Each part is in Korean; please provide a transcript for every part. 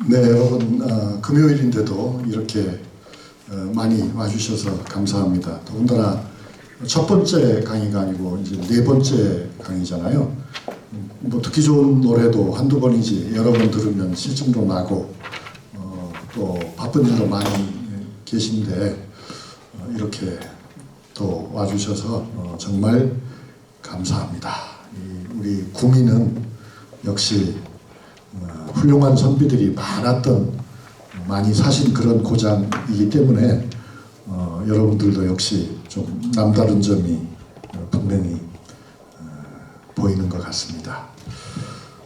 네, 여러분 금요일인데도 이렇게 많이 와주셔서 감사합니다. 더군다나 첫 번째 강의가 아니고 이제 네 번째 강의잖아요. 뭐 듣기 좋은 노래도 한두 번이지 여러 번 들으면 실증도 나고 또 바쁜 일도 많이 계신데 이렇게 또 와주셔서 정말 감사합니다. 우리 구미는 역시 훌륭한 선비들이 많이 사신 그런 고장이기 때문에 여러분들도 역시 좀 남다른 점이 분명히 보이는 것 같습니다.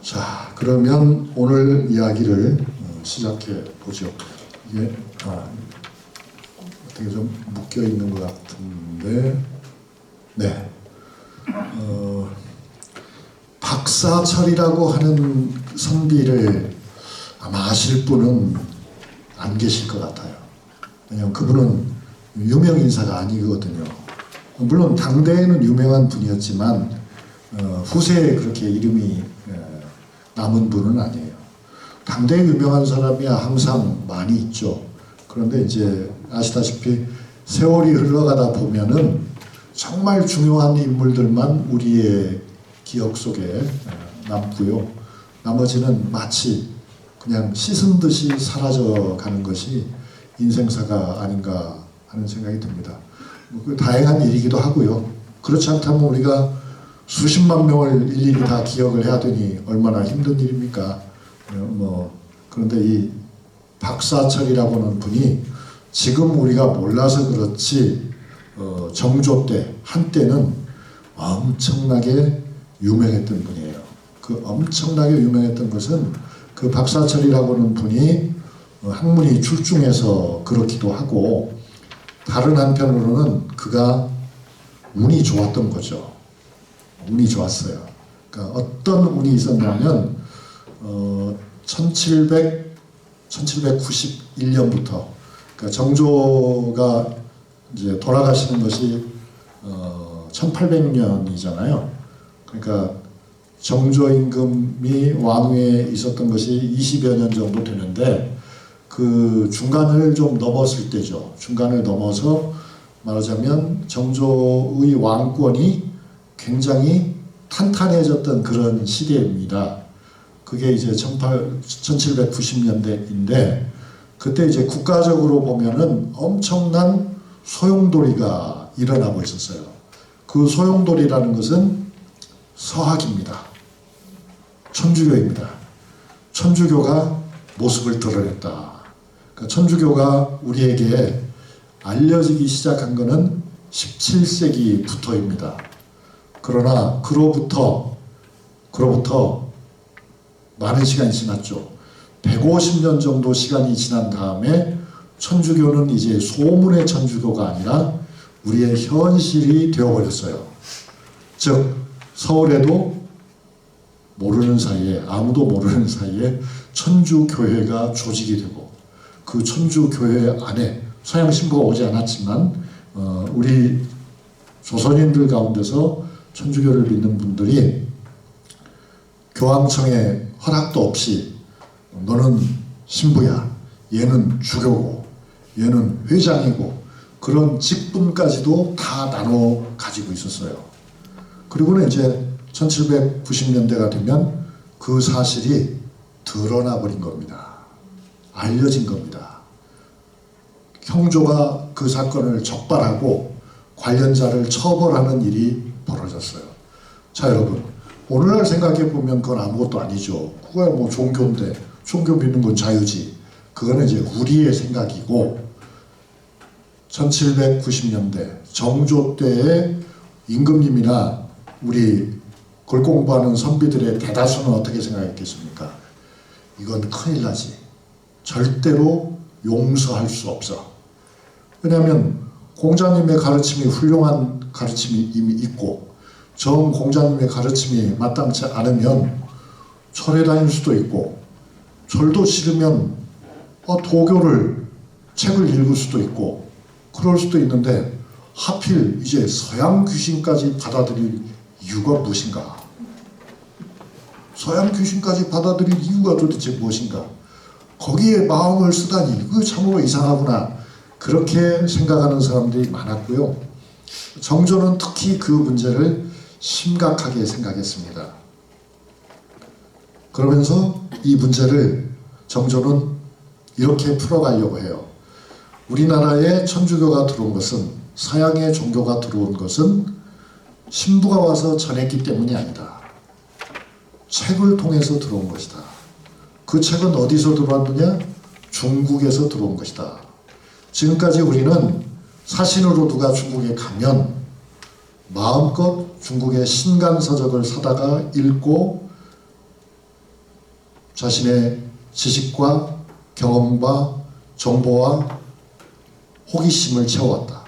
자, 그러면 오늘 이야기를 시작해 보죠. 이게 어떻게 좀 묶여 있는 것 같은데, 네. 박사철이라고 하는 선비를 아마 아실 분은 안 계실 것 같아요. 왜냐하면 그분은 유명 인사가 아니거든요. 물론 당대에는 유명한 분이었지만 후세에 그렇게 이름이 남은 분은 아니에요. 당대에 유명한 사람이야 항상 많이 있죠. 그런데 이제 아시다시피 세월이 흘러가다 보면은 정말 중요한 인물들만 우리의 기억 속에 남고요. 나머지는 마치 그냥 씻은 듯이 사라져가는 것이 인생사가 아닌가 하는 생각이 듭니다. 다행한 일이기도 하고요. 그렇지 않다면 우리가 수십만 명을 일일이 다 기억을 해야 되니 얼마나 힘든 일입니까? 그런데 이 박사철이라고 하는 분이 지금 우리가 몰라서 그렇지 정조 때 한때는 엄청나게 유명했던 분이에요. 그 엄청나게 유명했던 것은 그 박사철이라고 하는 분이 학문이 출중해서 그렇기도 하고 다른 한편으로는 그가 운이 좋았던 거죠. 운이 좋았어요. 그러니까 어떤 운이 있었냐면 1791년부터 그러니까 정조가 이제 돌아가시는 것이 1800년이잖아요. 그러니까 정조 임금이 왕위에 있었던 것이 20여 년 정도 되는데 그 중간을 좀 넘었을 때죠. 중간을 넘어서 말하자면 정조의 왕권이 굉장히 탄탄해졌던 그런 시대입니다. 그게 이제 1790년대인데 그때 이제 국가적으로 보면은 엄청난 소용돌이가 일어나고 있었어요. 그 소용돌이라는 것은 서학입니다. 천주교입니다. 천주교가 모습을 드러냈다. 그러니까 천주교가 우리에게 알려지기 시작한 것은 17세기부터입니다. 그러나 그로부터 많은 시간이 지났죠. 150년 정도 시간이 지난 다음에 천주교는 이제 소문의 천주교가 아니라 우리의 현실이 되어버렸어요. 즉 서울에도 모르는 사이에 아무도 모르는 사이에 천주교회가 조직이 되고 그 천주교회 안에 서양 신부가 오지 않았지만 우리 조선인들 가운데서 천주교를 믿는 분들이 교황청의 허락도 없이 너는 신부야, 얘는 주교고 얘는 회장이고 그런 직분까지도 다 나눠 가지고 있었어요. 그리고는 이제 1790년대가 되면 그 사실이 드러나 버린 겁니다. 알려진 겁니다. 형조가 그 사건을 적발하고 관련자를 처벌하는 일이 벌어졌어요. 자, 여러분, 오늘날 생각해 보면 그건 아무것도 아니죠. 그거야 뭐 종교인데 종교 믿는 건 자유지. 그거는 이제 우리의 생각이고 1790년대 정조 때의 임금님이나 우리 글 공부하는 선비들의 대다수는 어떻게 생각했겠습니까? 이건 큰일 나지. 절대로 용서할 수 없어. 왜냐하면 공자님의 가르침이 훌륭한 가르침이 이미 있고 정 공자님의 가르침이 마땅치 않으면 절에 다닐 수도 있고 절도 싫으면 도교를 책을 읽을 수도 있고 그럴 수도 있는데 하필 이제 서양 귀신까지 받아들일 이유가 무엇인가? 서양 귀신까지 받아들일 이유가 도대체 무엇인가? 거기에 마음을 쓰다니 그 참으로 이상하구나 그렇게 생각하는 사람들이 많았고요. 정조는 특히 그 문제를 심각하게 생각했습니다. 그러면서 이 문제를 정조는 이렇게 풀어가려고 해요. 우리나라에 천주교가 들어온 것은, 서양의 종교가 들어온 것은 신부가 와서 전했기 때문이 아니다. 책을 통해서 들어온 것이다. 그 책은 어디서 들어왔느냐? 중국에서 들어온 것이다. 지금까지 우리는 사신으로 누가 중국에 가면 마음껏 중국의 신간서적을 사다가 읽고 자신의 지식과 경험과 정보와 호기심을 채워왔다.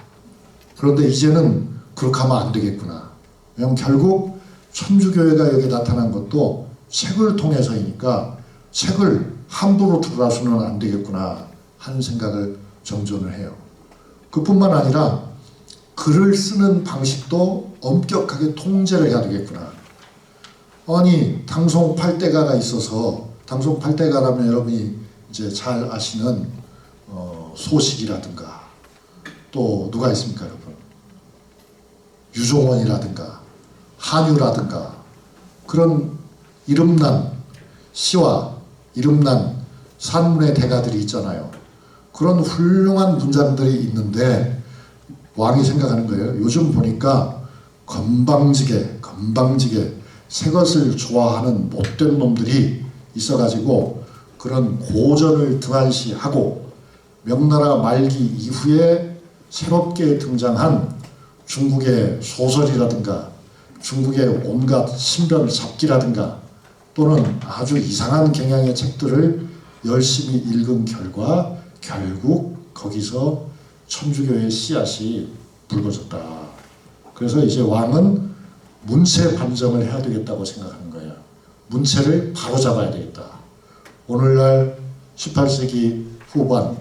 그런데 이제는 그렇게 하면 안 되겠구나. 왜냐하면 결국 천주교회가 여기 나타난 것도 책을 통해서이니까 책을 함부로 들어서는 안 되겠구나 하는 생각을 정조는 해요. 그뿐만 아니라 글을 쓰는 방식도 엄격하게 통제를 해야 되겠구나. 아니 당송팔대가가 있어서, 당송팔대가라면 여러분이 이제 잘 아시는 소식이라든가 또 누가 있습니까 여러분? 유종원이라든가 한유라든가 그런 이름난 시와 이름난 산문의 대가들이 있잖아요. 그런 훌륭한 문장들이 있는데 왕이 생각하는 거예요. 요즘 보니까 건방지게 새 것을 좋아하는 못된 놈들이 있어가지고 그런 고전을 등한시하고 명나라 말기 이후에 새롭게 등장한 중국의 소설이라든가 중국의 온갖 신변 잡기라든가 또는 아주 이상한 경향의 책들을 열심히 읽은 결과 결국 거기서 천주교의 씨앗이 붉어졌다. 그래서 이제 왕은 문체 반정을 해야 되겠다고 생각하는 거예요. 문체를 바로잡아야 되겠다. 오늘날 18세기 후반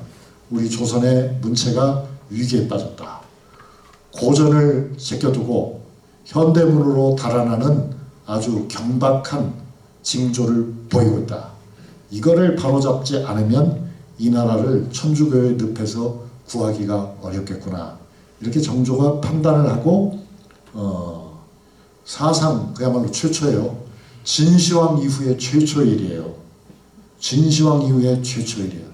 우리 조선의 문체가 위기에 빠졌다. 고전을 제껴두고 현대문으로 달아나는 아주 경박한 징조를 보이고 있다. 이거를 바로잡지 않으면 이 나라를 천주교의 늪에서 구하기가 어렵겠구나. 이렇게 정조가 판단을 하고 사상 그야말로 최초예요. 진시황 이후에 최초의 일이에요. 진시황 이후에 최초의 일이에요.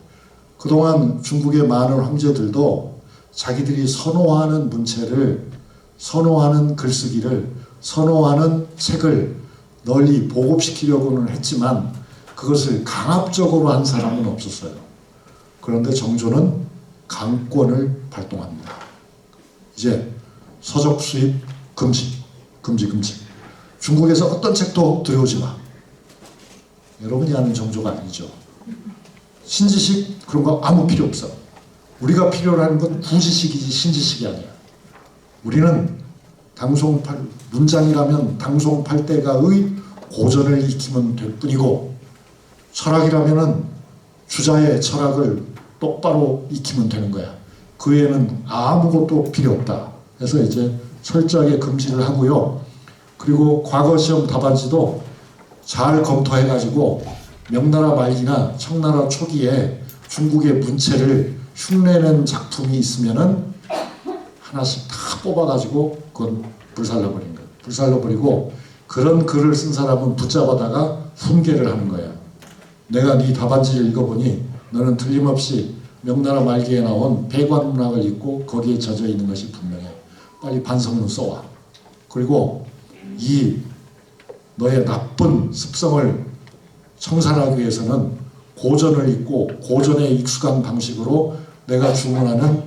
그동안 중국의 많은 황제들도 자기들이 선호하는 문체를, 선호하는 글쓰기를, 선호하는 책을 널리 보급시키려고는 했지만 그것을 강압적으로 한 사람은 없었어요. 그런데 정조는 강권을 발동합니다. 이제 서적 수입 금지. 중국에서 어떤 책도 들여오지 마. 여러분이 아는 정조가 아니죠. 신지식 그런 거 아무 필요 없어. 우리가 필요로 하는 건 구지식이지 신지식이 아니야. 우리는 문장이라면 당송팔대가의 고전을 익히면 될 뿐이고 철학이라면은 주자의 철학을 똑바로 익히면 되는 거야. 그 외에는 아무것도 필요 없다. 그래서 이제 철저하게 금지를 하고요. 그리고 과거 시험 답안지도 잘 검토해가지고 명나라 말기나 청나라 초기에 중국의 문체를 흉내낸 작품이 있으면은 하나씩 다 뽑아가지고 그건 불살라버린 거예요. 불살라버리고 그런 글을 쓴 사람은 붙잡아다가 훈계를 하는 거예요. 내가 네 답안지를 읽어보니 너는 틀림없이 명나라 말기에 나온 배관문학을 읽고 거기에 젖어 있는 것이 분명해. 빨리 반성문 써와. 그리고 이 너의 나쁜 습성을 청산하기 위해서는 고전을 읽고 고전에 익숙한 방식으로 내가 주문하는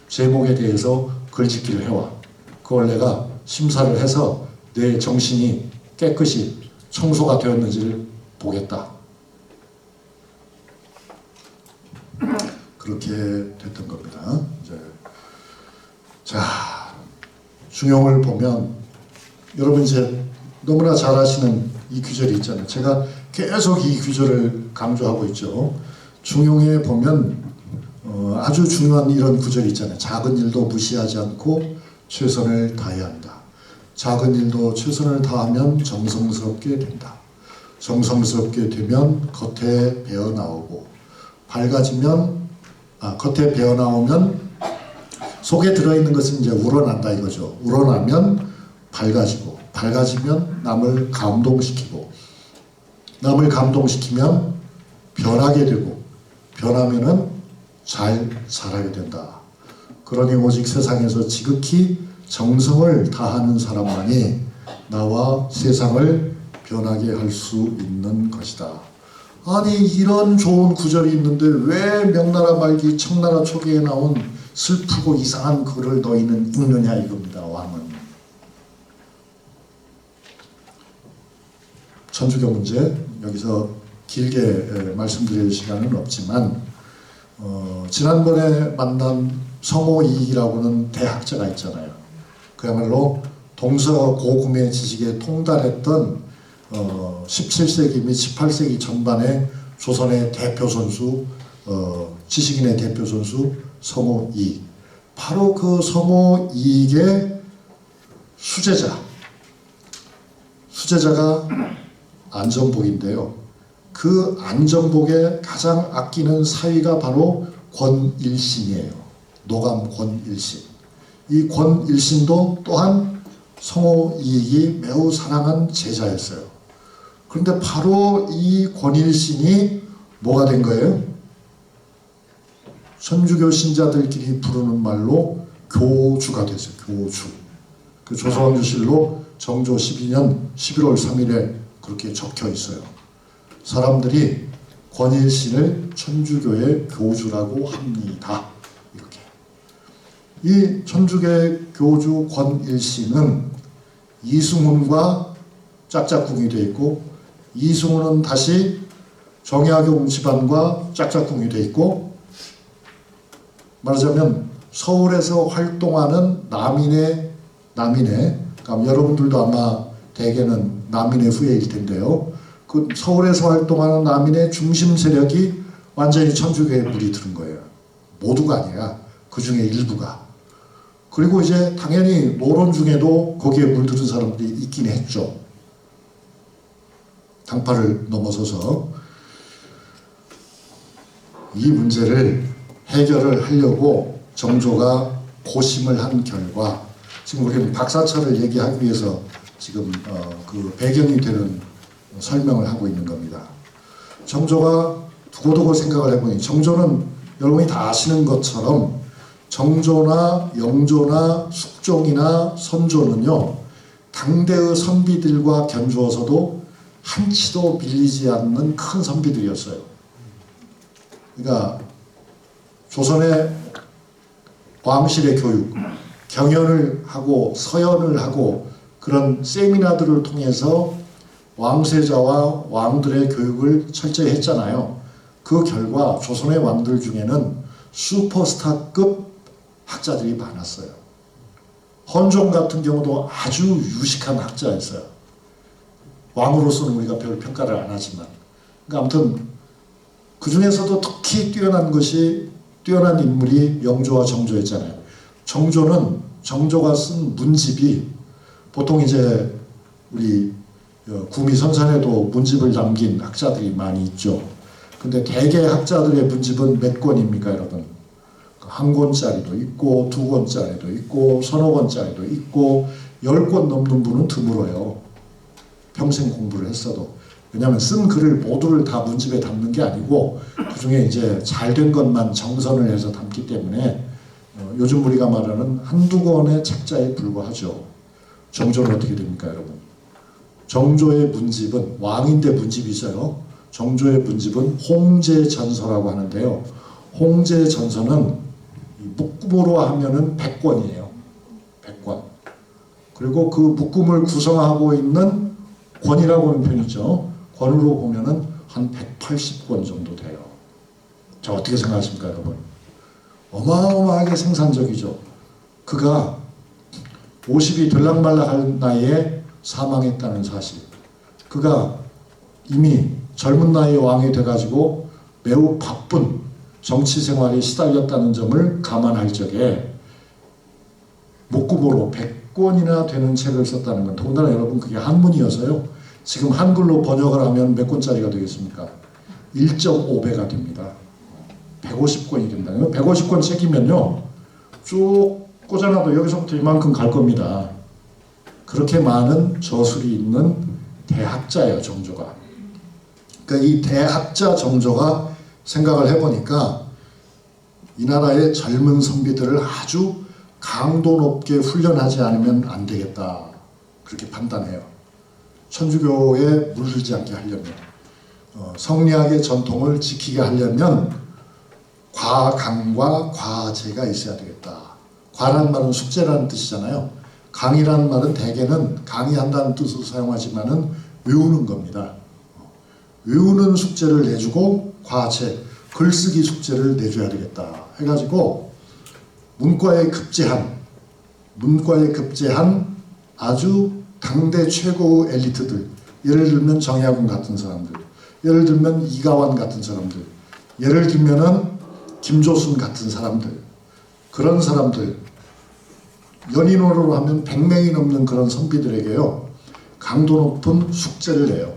제목에 대해서 글짓기를 해와. 그걸 내가 심사를 해서 내 정신이 깨끗이 청소가 되었는지를 보겠다. 그렇게 됐던 겁니다. 이제 자, 중용을 보면 여러분 이제 너무나 잘 아시는 이 규절이 있잖아요. 제가 계속 이 규절을 강조하고 있죠. 중용에 보면 아주 중요한 이런 구절이 있잖아요. 작은 일도 무시하지 않고 최선을 다해야 한다. 작은 일도 최선을 다하면 정성스럽게 된다. 정성스럽게 되면 겉에 배어 나오고 밝아지면 겉에 배어나오면 속에 들어있는 것은 이제 우러난다 이거죠. 우러나면 밝아지면 남을 감동시키고, 남을 감동시키면 변하게 되고, 변하면은 잘 살아야 된다. 그러니 오직 세상에서 지극히 정성을 다하는 사람만이 나와 세상을 변하게 할 수 있는 것이다. 아니 이런 좋은 구절이 있는데 왜 명나라 말기 청나라 초기에 나온 슬프고 이상한 글을 너희는 읽느냐 이겁니다. 왕은. 천주교 문제 여기서 길게 말씀드릴 시간은 없지만 지난번에 만난 성호이익이라고는 대학자가 있잖아요. 그야말로 동서고금의 지식에 통달했던 17세기 및 18세기 전반의 조선의 대표 선수, 지식인의 대표 선수 성호이익. 바로 그 성호이익의 수제자가 안전복인데요. 그 안전복에 가장 아끼는 사위가 바로 권일신이에요. 노감 권일신. 이 권일신도 또한 성호이익이 매우 사랑한 제자였어요. 그런데 바로 이 권일신이 뭐가 된 거예요? 천주교 신자들끼리 부르는 말로 교주가 됐어요. 교주. 그 조선왕조실로 정조 12년 11월 3일에 그렇게 적혀 있어요. 사람들이 권일신을 천주교의 교주라고 합니다. 이렇게. 이 천주교의 교주 권일신은 이승훈과 짝짝꿍이 되어 있고, 이승훈은 다시 정약용 집안과 짝짝꿍이 되어 있고, 말하자면 서울에서 활동하는 남인의 그러니까 여러분들도 아마 대개는 남인의 후예일 텐데요. 그 서울에서 활동하는 남인의 중심 세력이 완전히 천주교에 물이 들은 거예요. 모두가 아니라 그 중에 일부가. 그리고 이제 당연히 노론 중에도 거기에 물들은 사람들이 있긴 했죠. 당파를 넘어서서 이 문제를 해결을 하려고 정조가 고심을 한 결과, 지금 우리는 박사철을 얘기하기 위해서 지금 그 배경이 되는 설명을 하고 있는 겁니다. 정조가 두고두고 생각을 해보니, 정조는 여러분이 다 아시는 것처럼 정조나 영조나 숙종이나 선조는요, 당대의 선비들과 견주어서도 한치도 밀리지 않는 큰 선비들이었어요. 그러니까 조선의 왕실의 교육, 경연을 하고 서연을 하고 그런 세미나들을 통해서 왕세자와 왕들의 교육을 철저히 했잖아요. 그 결과 조선의 왕들 중에는 슈퍼스타급 학자들이 많았어요. 헌종 같은 경우도 아주 유식한 학자였어요. 왕으로서는 우리가 별 평가를 안 하지만. 그러니까 아무튼 그 중에서도 특히 뛰어난 인물이 영조와 정조였잖아요. 정조가 쓴 문집이 보통 이제 우리 구미선산에도 문집을 남긴 학자들이 많이 있죠. 근데 대개 학자들의 문집은 몇 권입니까, 여러분? 한 권짜리도 있고, 두 권짜리도 있고, 서너 권짜리도 있고, 10권 넘는 분은 드물어요. 평생 공부를 했어도. 왜냐하면 쓴 글을 모두를 다 문집에 담는 게 아니고, 그 중에 이제 잘된 것만 정선을 해서 담기 때문에 요즘 우리가 말하는 한두 권의 책자에 불과하죠. 정조는 어떻게 됩니까, 여러분? 정조의 문집은, 왕인데 문집이 있어요. 정조의 문집은 홍제전서라고 하는데요. 홍제전서는 묶음으로 하면은 100권이에요. 100권. 그리고 그 묶음을 구성하고 있는 권이라고 하는 편이죠. 권으로 보면은 한 180권 정도 돼요. 자, 어떻게 생각하십니까, 여러분? 어마어마하게 생산적이죠. 그가 50이 들락말락할 나이에 사망했다는 사실. 그가 이미 젊은 나이에 왕이 돼가지고 매우 바쁜 정치 생활에 시달렸다는 점을 감안할 적에 목구보로 100권이나 되는 책을 썼다는 건, 더군다나 여러분 그게 한문이어서요. 지금 한글로 번역을 하면 몇 권짜리가 되겠습니까? 1.5배가 됩니다. 150권이 된다. 150권 책이면요, 쭉 꽂아놔도 여기서부터 이만큼 갈 겁니다. 그렇게 많은 저술이 있는 대학자예요, 정조가. 그러니까 이 대학자 정조가 생각을 해보니까 이 나라의 젊은 선비들을 아주 강도 높게 훈련하지 않으면 안 되겠다, 그렇게 판단해요. 천주교에 물들지 않게 하려면, 성리학의 전통을 지키게 하려면 과강과 과제가 있어야 되겠다. 과라는 말은 숙제라는 뜻이잖아요. 강이라는 말은 대개는 강의한다는 뜻으로 사용하지만은 외우는 겁니다. 외우는 숙제를 내주고 과제, 글쓰기 숙제를 내줘야 되겠다 해가지고 문과에 급제한 아주 당대 최고 엘리트들, 예를 들면 정약용 같은 사람들, 예를 들면 이가완 같은 사람들, 예를 들면은 김조순 같은 사람들, 그런 사람들, 연인으로 하면 100명이 넘는 그런 선비들에게요, 강도 높은 숙제를 내요.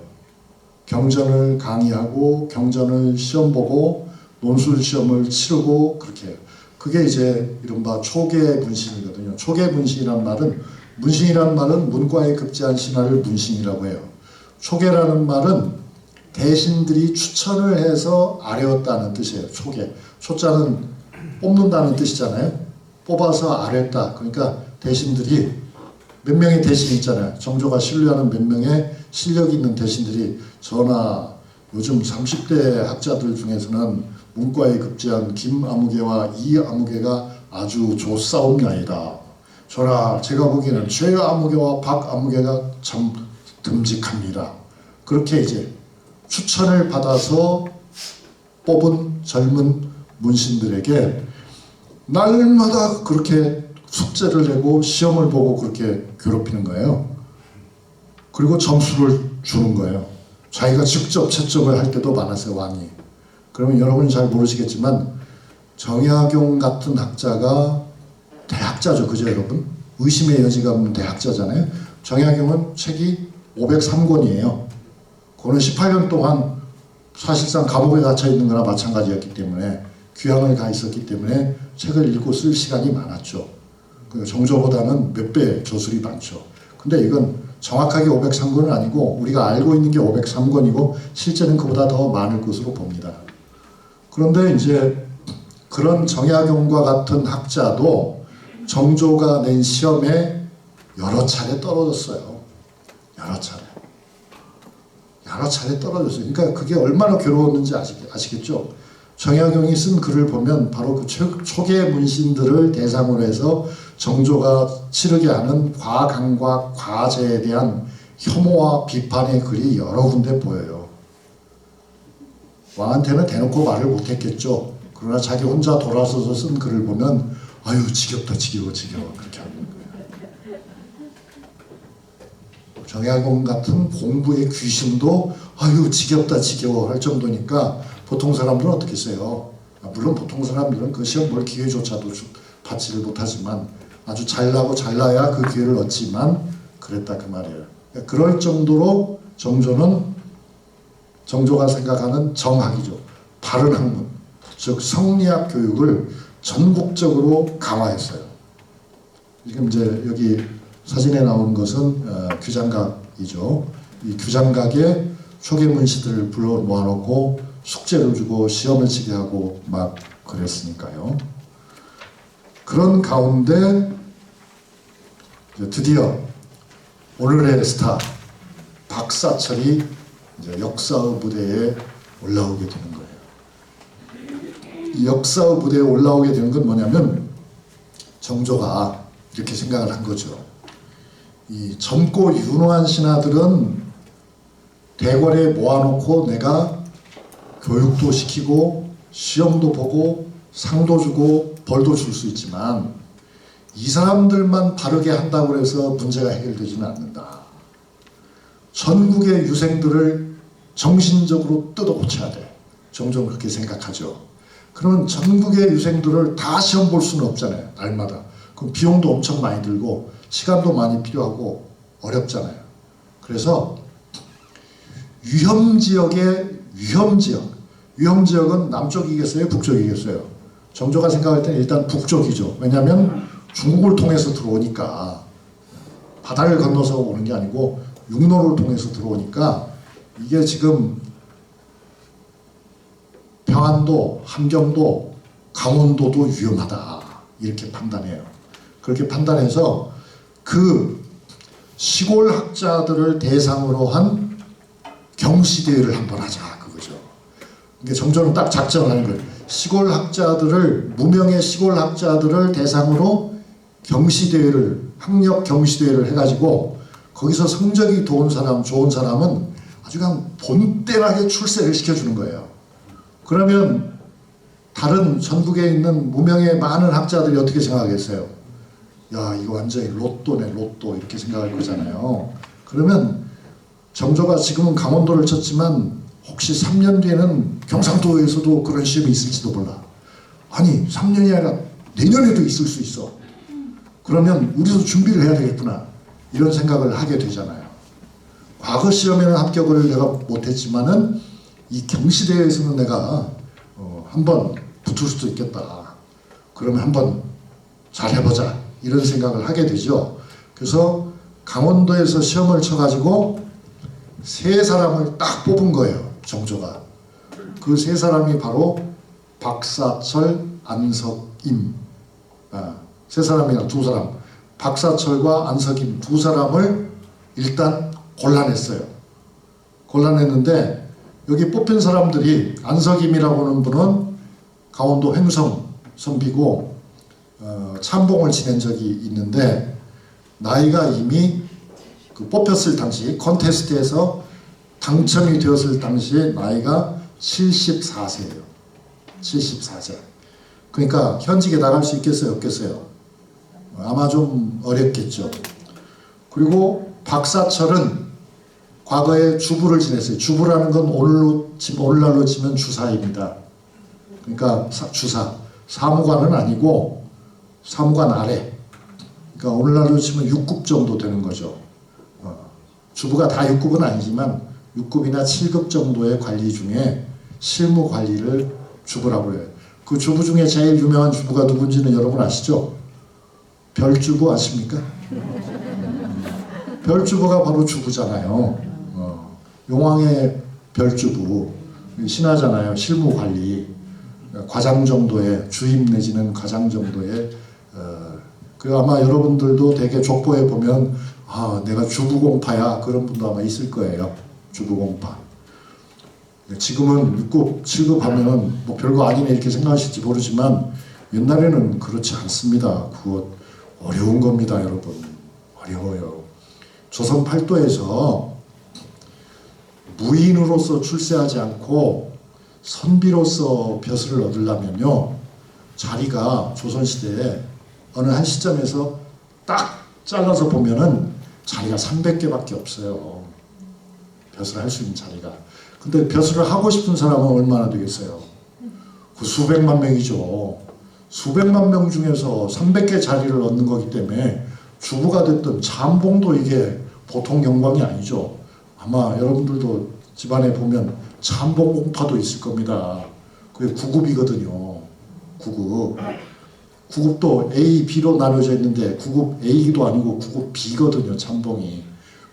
경전을 강의하고 경전을 시험 보고 논술 시험을 치르고 그렇게 해요. 그게 이제 이른바 초계 문신이거든요. 초계 문신이란 말은, 문신이란 말은 문과에 급제한 신하를 문신이라고 해요. 초계라는 말은 대신들이 추천을 해서 아뢰었다는 뜻이에요. 초계. 초자는 뽑는다는 뜻이잖아요. 뽑아서 아뢰었다. 그러니까 대신들이, 몇 명의 대신이 있잖아요. 정조가 신뢰하는 몇 명의 실력 있는 대신들이, 전하 요즘 30대 학자들 중에서는 문과에 급제한 김아무개와 이아무개가 아주 좋사옵나이다. 전하 제가 보기에는 최아무개와 박아무개가 참 듬직합니다. 그렇게 이제 추천을 받아서 뽑은 젊은 문신들에게 날마다 그렇게 숙제를 내고 시험을 보고 그렇게 괴롭히는 거예요. 그리고 점수를 주는 거예요. 자기가 직접 채점을 할 때도 많았어요, 왕이. 그러면 여러분이 잘 모르시겠지만 정약용 같은 학자가 대학자죠, 그죠 여러분? 의심의 여지가 없는 대학자잖아요. 정약용은 책이 503권이에요. 그는 18년 동안 사실상 감옥에 갇혀 있는 거나 마찬가지였기 때문에, 귀향을 가 있었기 때문에 책을 읽고 쓸 시간이 많았죠. 정조보다는 몇 배 저술이 많죠. 근데 이건 정확하게 503권은 아니고 우리가 알고 있는 게 503권이고 실제는 그보다 더 많을 것으로 봅니다. 그런데 이제 그런 정약용과 같은 학자도 정조가 낸 시험에 여러 차례 떨어졌어요. 여러 차례 떨어졌어요. 그러니까 그게 얼마나 괴로웠는지 아시겠죠? 정약용이 쓴 글을 보면 바로 그 초계 문신들을 대상으로 해서 정조가 치르게 하는 과강과 과제에 대한 혐오와 비판의 글이 여러 군데 보여요. 왕한테는 대놓고 말을 못했겠죠. 그러나 자기 혼자 돌아서서 쓴 글을 보면 아유 지겹다, 지겨워 그렇게 하는 거예요. 정약용 같은 공부의 귀신도 아유 지겹다, 지겨워 할 정도니까 보통 사람들은 어떻게 써요? 물론 보통 사람들은 그 시험 볼 기회조차도 받지를 못하지만 아주 잘나고 잘나야 그 기회를 얻지만 그랬다 그 말이에요. 그럴 정도로 정조가 생각하는 정학이죠. 바른 학문, 즉 성리학 교육을 전국적으로 강화했어요. 지금 이제 여기 사진에 나오는 것은 규장각이죠. 이 규장각에 초계문시들을 불러 모아놓고 숙제를 주고 시험을 치게 하고 막 그랬으니까요. 그런 가운데 드디어 오늘의 스타 박사철이 이제 역사의 무대에 올라오게 되는 거예요. 이 역사의 무대에 올라오게 되는 건 뭐냐면 정조가 이렇게 생각을 한 거죠. 이 젊고 유능한 신하들은 대궐에 모아놓고 내가 교육도 시키고 시험도 보고 상도 주고 벌도 줄 수 있지만 이 사람들만 바르게 한다고 해서 문제가 해결되지는 않는다. 전국의 유생들을 정신적으로 뜯어 고쳐야 돼. 정조는 그렇게 생각하죠. 그러면 전국의 유생들을 다 시험 볼 수는 없잖아요. 날마다. 그럼 비용도 엄청 많이 들고 시간도 많이 필요하고 어렵잖아요. 그래서 유형지역의 위험지역은 남쪽이겠어요? 북쪽이겠어요? 정조가 생각할 때는 일단 북쪽이죠. 왜냐하면 중국을 통해서 들어오니까, 바다를 건너서 오는 게 아니고 육로를 통해서 들어오니까 이게 지금 평안도, 함경도, 강원도도 위험하다 이렇게 판단해요. 그렇게 판단해서 그 시골 학자들을 대상으로 한 경시대회를 한번 하자 그거죠. 이게 정조는 딱 작정을 하는 거예요. 시골 학자들을, 무명의 시골 학자들을 대상으로 경시대회를, 학력 경시대회를 해가지고 거기서 성적이 좋은 사람은 아주 그냥 본때나게 출세를 시켜주는 거예요. 그러면 다른 전국에 있는 무명의 많은 학자들이 어떻게 생각하겠어요? 야, 이거 완전히 로또네, 로또 이렇게 생각할 거잖아요. 그러면 정조가 지금은 강원도를 쳤지만 혹시 3년 뒤에는 경상도에서도 그런 시험이 있을지도 몰라. 아니 3년이 아니라 내년에도 있을 수 있어. 그러면 우리도 준비를 해야 되겠구나 이런 생각을 하게 되잖아요. 과거 시험에는 합격을 내가 못했지만은 이 경시대회에서는 내가 한번 붙을 수도 있겠다. 그러면 한번 잘 해보자 이런 생각을 하게 되죠. 그래서 강원도에서 시험을 쳐가지고 세 사람을 딱 뽑은 거예요. 정조가. 그 세 사람이 바로 박사철, 안석임. 세 사람이나 두 사람. 박사철과 안석임 두 사람을 일단 골라냈어요. 골라냈는데 여기 뽑힌 사람들이, 안석임이라고 하는 분은 강원도 횡성 선비고 참봉을 지낸 적이 있는데 나이가 이미 그 뽑혔을 당시 컨테스트에서 당첨이 되었을 당시에 나이가 74세예요. 74세. 그러니까 현직에 나갈 수 있겠어요? 없겠어요? 아마 좀 어렵겠죠. 그리고 박사철은 과거에 주부를 지냈어요. 주부라는 건 오늘날로 치면 주사입니다. 그러니까 주사. 사무관은 아니고 사무관 아래. 그러니까 오늘날로 치면 6급 정도 되는 거죠. 주부가 다 6급은 아니지만 6급이나 7급 정도의 관리 중에 실무 관리를 주부라고 해요. 그 주부 중에 제일 유명한 주부가 누군지는 여러분 아시죠? 별주부 아십니까? 별주부가 바로 주부잖아요. 용왕의 별주부 신하잖아요. 실무 관리 과장 정도의 주임 내지는 과장 정도의 그 아마 여러분들도 되게 족보에 보면 내가 주부공파야 그런 분도 아마 있을 거예요. 주부공파. 지금은 6급, 7급 하면 뭐 별거 아니네 이렇게 생각하실지 모르지만 옛날에는 그렇지 않습니다. 그거 어려운 겁니다, 여러분. 어려워요. 조선 팔도에서 무인으로서 출세하지 않고 선비로서 벼슬을 얻으려면요, 자리가 조선시대에 어느 한 시점에서 딱 잘라서 보면은 자리가 300개밖에 없어요. 벼슬을 할 수 있는 자리가. 근데 벼슬을 하고 싶은 사람은 얼마나 되겠어요? 그 수백만 명이죠. 수백만 명 중에서 300개 자리를 얻는 거기 때문에 주부가 됐든 참봉도 이게 보통 영광이 아니죠. 아마 여러분들도 집안에 보면 참봉 공파도 있을 겁니다. 그게 9급이거든요. 9급. 9급도 A, B로 나눠져 있는데 9급 A도 아니고 9급 B거든요. 참봉이.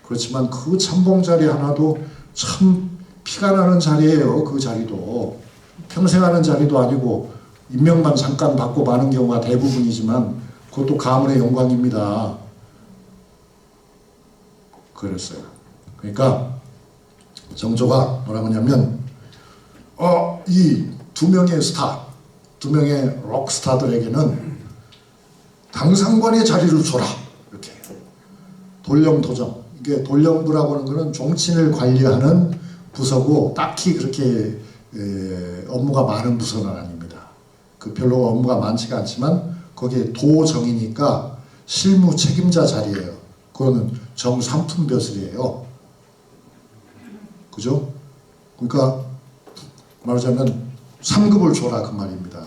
그렇지만 그 참봉 자리 하나도 참 피가 나는 자리예요. 그 자리도. 평생 하는 자리도 아니고 임명만 잠깐 받고 마는 경우가 대부분이지만 그것도 가문의 영광입니다. 그랬어요. 그러니까 정조가 뭐라고 하냐면 이 두 명의 스타, 두 명의 록스타들에게는 당상관의 자리를 줘라. 이렇게. 돌령도정. 이게 돌령부라고 하는 것은 종친을 관리하는 부서고 딱히 그렇게 업무가 많은 부서는 아닙니다. 그 별로 업무가 많지가 않지만 거기에 도정이니까 실무 책임자 자리예요. 그거는 정삼품 벼슬이에요. 그죠? 그러니까 말하자면 3급을 줘라 그 말입니다.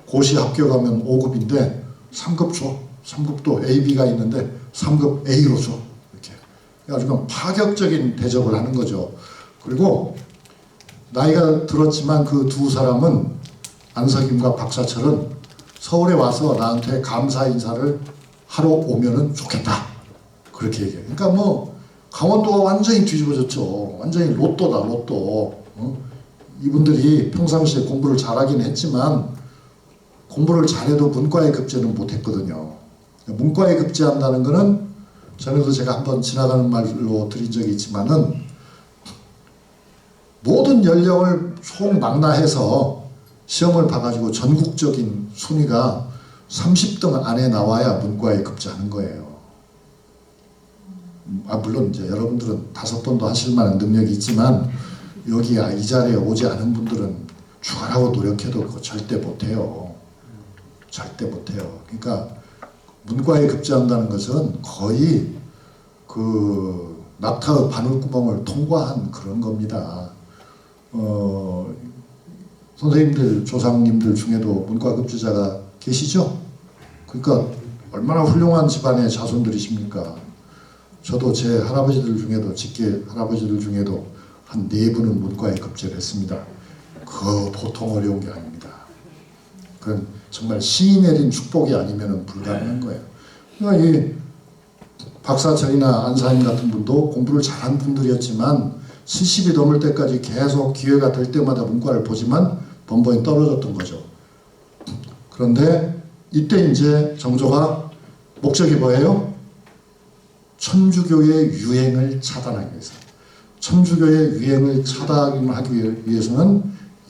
고시 합격하면 5급인데 3급 줘. 3급도 A, B가 있는데 3급 A로 줘. 이렇게. 아주 파격적인 대접을 하는 거죠. 그리고 나이가 들었지만 그 두 사람은 안석임과 박사철은 서울에 와서 나한테 감사 인사를 하러 오면은 좋겠다. 그렇게 얘기해요. 그러니까 뭐 강원도가 완전히 뒤집어졌죠. 완전히 로또다, 로또. 이분들이 평상시에 공부를 잘하긴 했지만 공부를 잘해도 문과에 급제는 못했거든요. 문과에 급제한다는 거는 전에도 제가 한번 지나가는 말로 드린 적이 있지만은 모든 연령을 총망라해서 시험을 봐가지고 전국적인 순위가 30등 안에 나와야 문과에 급제하는 거예요. 물론 이제 여러분들은 5번도 하실 만한 능력이 있지만 여기 이 자리에 오지 않은 분들은 죽어라고 노력해도 그거 절대 못해요. 절대 못해요. 그러니까 문과에 급제한다는 것은 거의 그 낙타의 바늘구멍을 통과한 그런 겁니다. 선생님들, 조상님들 중에도 문과 급제자가 계시죠? 그러니까 얼마나 훌륭한 집안의 자손들이십니까? 저도 제 할아버지들 중에도, 직계 할아버지들 중에도 한 4분은 문과에 급제를 했습니다. 그 보통 어려운 게 아닙니다. 그건 정말 신이 내린 축복이 아니면 불가능한 거예요. 그러니까 이 박사철이나 안사님 같은 분도 공부를 잘한 분들이었지만 70이 넘을 때까지 계속 기회가 될 때마다 문과를 보지만 번번이 떨어졌던 거죠. 그런데 이때 이제 정조가 목적이 뭐예요? 천주교의 유행을 차단하기 위해서. 천주교의 유행을 차단하기 위해서는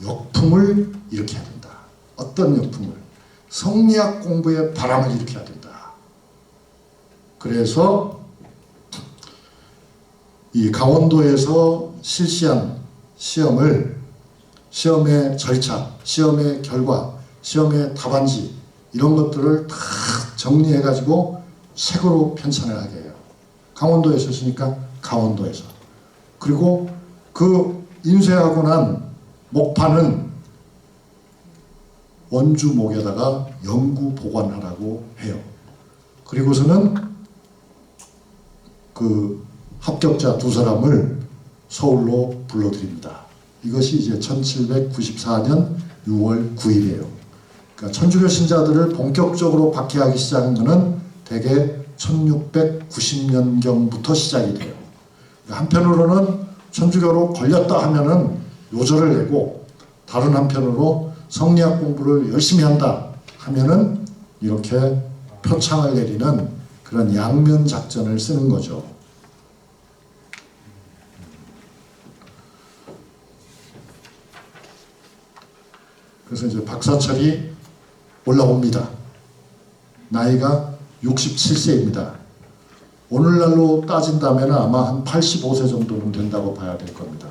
역풍을 일으켜야 된다. 어떤 역풍을? 성리학 공부에 바람을 일으켜야 된다. 그래서 이 강원도에서 실시한 시험의 절차, 시험의 결과, 시험의 답안지 이런 것들을 다 정리해가지고 책으로 편찬을 하게 해요. 강원도에서 했으니까 강원도에서. 그리고 그 인쇄하고 난 목판은 원주목에다가 영구 보관하라고 해요. 그리고서는 그 합격자 2사람을 서울로 불러드립니다. 이것이 이제 1794년 6월 9일이에요. 그러니까 천주교 신자들을 본격적으로 박해하기 시작한 것은 대개 1690년경부터 시작이 돼요. 한편으로는 천주교로 걸렸다 하면은 요절을 내고 다른 한편으로 성리학 공부를 열심히 한다 하면은 이렇게 표창을 내리는 그런 양면 작전을 쓰는 거죠. 그래서 이제 박사철이 올라옵니다. 나이가 67세입니다. 오늘날로 따진다면 아마 한 85세 정도는 된다고 봐야 될 겁니다.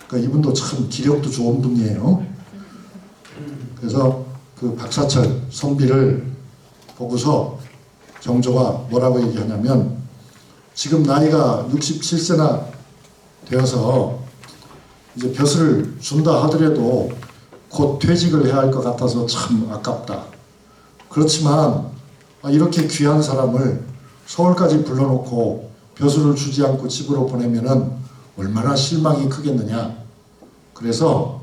그러니까 이분도 참 기력도 좋은 분이에요. 그래서 그 박사철 선비를 보고서 정조가 뭐라고 얘기하냐면 지금 나이가 67세나 되어서 이제 벼슬을 준다 하더라도 곧 퇴직을 해야 할 것 같아서 참 아깝다. 그렇지만 이렇게 귀한 사람을 서울까지 불러놓고 벼슬을 주지 않고 집으로 보내면은 얼마나 실망이 크겠느냐. 그래서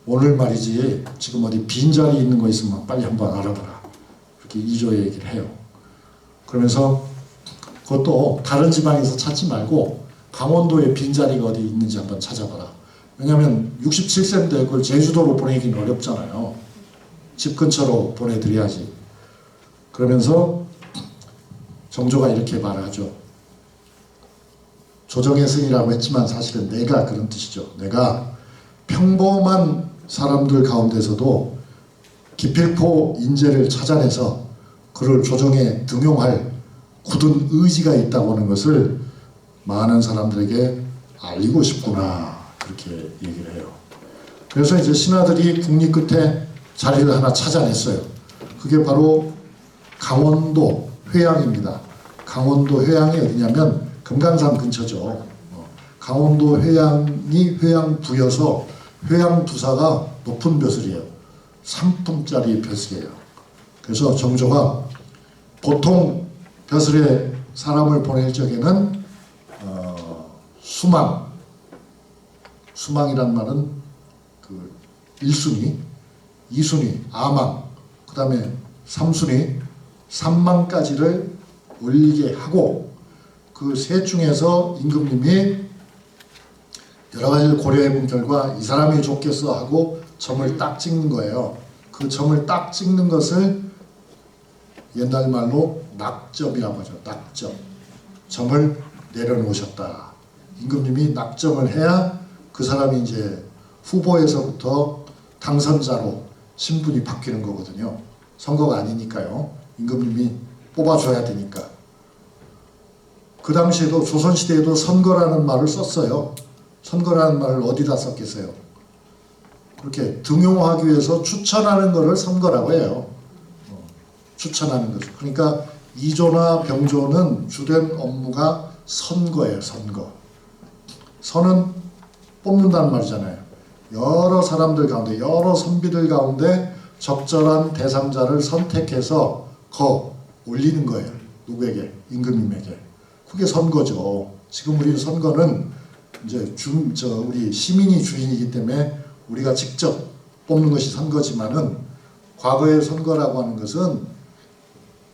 오늘 말이지 지금 어디 빈자리 있는 거 있으면 빨리 한번 알아봐라. 이렇게 이조에 얘기를 해요. 그러면서 그것도 다른 지방에서 찾지 말고 강원도에 빈자리가 어디 있는지 한번 찾아봐라. 왜냐하면 67세인데 그걸 제주도로 보내기는 어렵잖아요. 집 근처로 보내드려야지. 그러면서 정조가 이렇게 말을 하죠. 조정의 승이라고 했지만 사실은 내가 그런 뜻이죠. 내가 평범한 사람들 가운데서도 기필코 인재를 찾아내서 그를 조정에 등용할 굳은 의지가 있다고 하는 것을 많은 사람들에게 알리고 싶구나. 그렇게 얘기를 해요. 그래서 이제 신하들이 국리 끝에 자리를 하나 찾아냈어요. 그게 바로 강원도 회양입니다. 강원도 회양이 어디냐면 금강산 근처죠. 강원도 회양이 회양부여서 회양부사가 높은 벼슬이에요. 3품짜리 벼슬이에요. 그래서 정조가 보통 벼슬에 사람을 보낼 적에는 수망이란 말은 그 1순위, 2순위 아망, 그 다음에 3순위 3망까지를 올리게 하고 그 셋 중에서 임금님이 여러 가지를 고려해 본 결과 이 사람이 좋겠어 하고 점을 딱 찍는 거예요. 그 점을 딱 찍는 것을 옛날 말로 낙점이라고 하죠. 낙점. 점을 내려놓으셨다. 임금님이 낙점을 해야 그 사람이 이제 후보에서부터 당선자로 신분이 바뀌는 거거든요. 선거가 아니니까요. 임금님이 뽑아줘야 되니까. 그 당시에도 조선시대에도 선거라는 말을 썼어요. 선거라는 말을 어디다 썼겠어요? 그렇게 등용하기 위해서 추천하는 것을 선거라고 해요. 추천하는 것을. 그러니까 이조나 병조는 주된 업무가 선거예요. 선거. 선은 뽑는다는 말이잖아요. 여러 사람들 가운데, 여러 선비들 가운데 적절한 대상자를 선택해서 올리는 거예요. 누구에게? 임금님에게. 그게 선거죠. 지금 우리 선거는 이제 우리 시민이 주인이기 때문에 우리가 직접 뽑는 것이 선거지만은 과거의 선거라고 하는 것은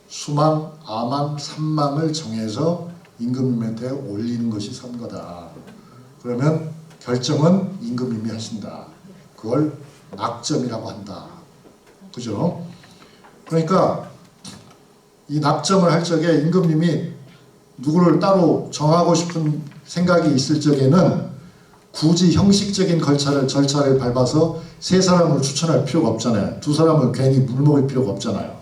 수망, 아망, 삼망을 정해서 임금님한테 올리는 것이 선거다. 그러면 결정은 임금님이 하신다. 그걸 낙점이라고 한다. 그죠? 그러니까 이 낙점을 할 적에 임금님이 누구를 따로 정하고 싶은 생각이 있을 적에는 굳이 형식적인 절차를 밟아서 세 사람을 추천할 필요가 없잖아요. 두 사람을 괜히 물먹일 필요가 없잖아요.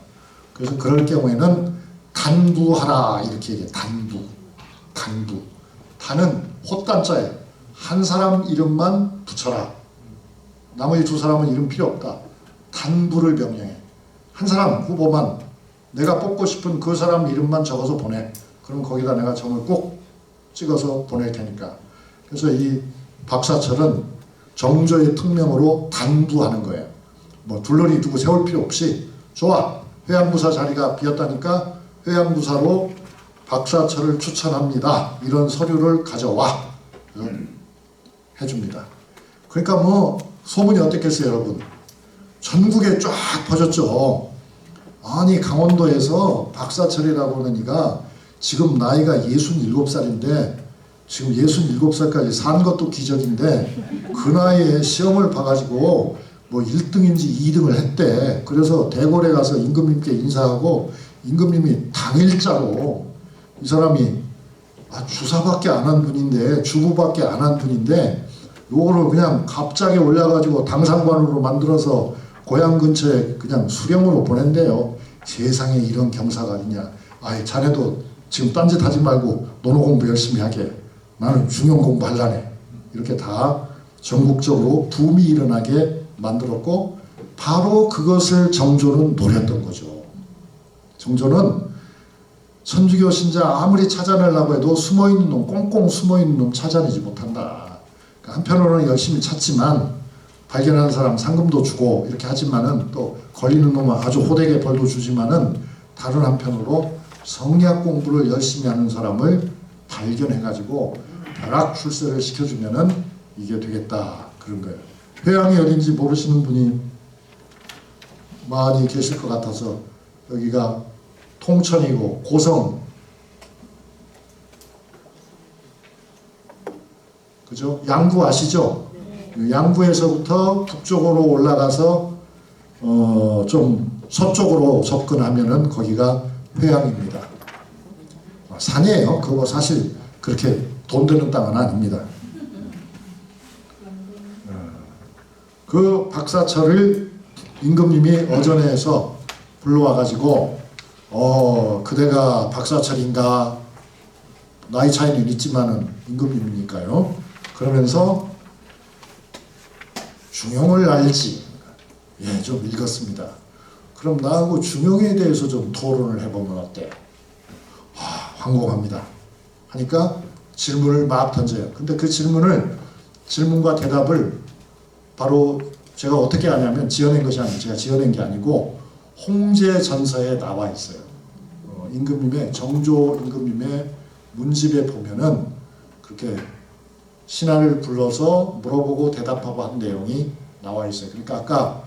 그래서 그럴 경우에는 단부하라 이렇게 얘기해요. 단부. 단은 헛단자예요. 한 사람 이름만 붙여라. 나머지 두 사람은 이름 필요 없다. 단부를 명령해. 한 사람 후보만 내가 뽑고 싶은 그 사람 이름만 적어서 보내. 그럼 거기다 내가 점을 꼭 찍어서 보낼 테니까. 그래서 이 박사철은 정조의 특명으로 단부하는 거예요. 뭐 둘러리 두고 세울 필요 없이 좋아. 회양부사 자리가 비었다니까 회양부사로 박사철을 추천합니다. 이런 서류를 가져와. 해줍니다. 그러니까 뭐 소문이 어땠겠어요, 여러분? 전국에 쫙 퍼졌죠. 아니 강원도에서 박사철이라고 하는 이가 지금 나이가 67살인데 지금 67살까지 산 것도 기적인데 그 나이에 시험을 봐가지고 뭐 1등인지 2등을 했대. 그래서 대궐에 가서 임금님께 인사하고 임금님이 당일자로 이 사람이 주사밖에 안 한 분인데 주부밖에 안 한 분인데 요거를 그냥 갑자기 올려가지고 당상관으로 만들어서 고향 근처에 그냥 수령으로 보낸대요. 세상에 이런 경사가 어딨냐. 아이 자네도 지금 딴짓 하지 말고 논어 공부 열심히 하게. 나는 중용 공부 할라네. 이렇게 다 전국적으로 붐이 일어나게 만들었고 바로 그것을 정조는 노렸던 거죠. 정조는 천주교 신자 아무리 찾아내려고 해도 숨어있는 놈, 꽁꽁 숨어있는 놈 찾아내지 못한다. 그러니까 한편으로는 열심히 찾지만 발견하는 사람 상금도 주고 이렇게 하지만은 또 걸리는 놈은 아주 호되게 벌도 주지만은 다른 한편으로 성리학 공부를 열심히 하는 사람을 발견해가지고 벼락 출세를 시켜주면은 이게 되겠다. 그런 거예요. 회양이 어딘지 모르시는 분이 많이 계실 것 같아서 여기가 통천이고 고성, 그죠? 양구 아시죠? 네. 양구에서부터 북쪽으로 올라가서 좀 서쪽으로 접근하면은 거기가 회양입니다. 산이에요. 그거 사실 그렇게 돈 드는 땅은 아닙니다. 그 박사철을 임금님이 어전에서 불러와가지고 그대가 박사철인가 나이 차이는 있지만은 임금님이니까요. 그러면서 중용을 알지. 예, 좀 읽었습니다. 그럼 나하고 중용에 대해서 좀 토론을 해보면 어때? 황공합니다. 하니까 질문을 막 던져요. 근데 그 질문과 대답을 바로 제가 어떻게 하냐면 지어낸 것이 아니고 제가 지어낸 게 아니고 홍제전서에 나와 있어요. 임금님의 정조 임금님의 문집에 보면은 그렇게 신하를 불러서 물어보고 대답하고 한 내용이 나와 있어요. 그러니까 아까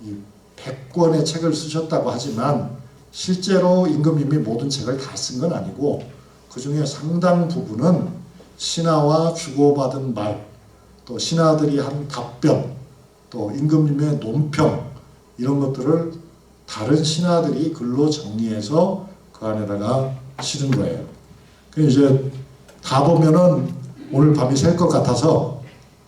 이 100권의 책을 쓰셨다고 하지만 실제로 임금님이 모든 책을 다 쓴 건 아니고 그 중에 상당 부분은 신하와 주고받은 말, 또 신하들이 한 답변, 또 임금님의 논평 이런 것들을 다른 신하들이 글로 정리해서 그 안에다가 실은 거예요. 그 이제 다 보면은 오늘 밤이 셀 것 같아서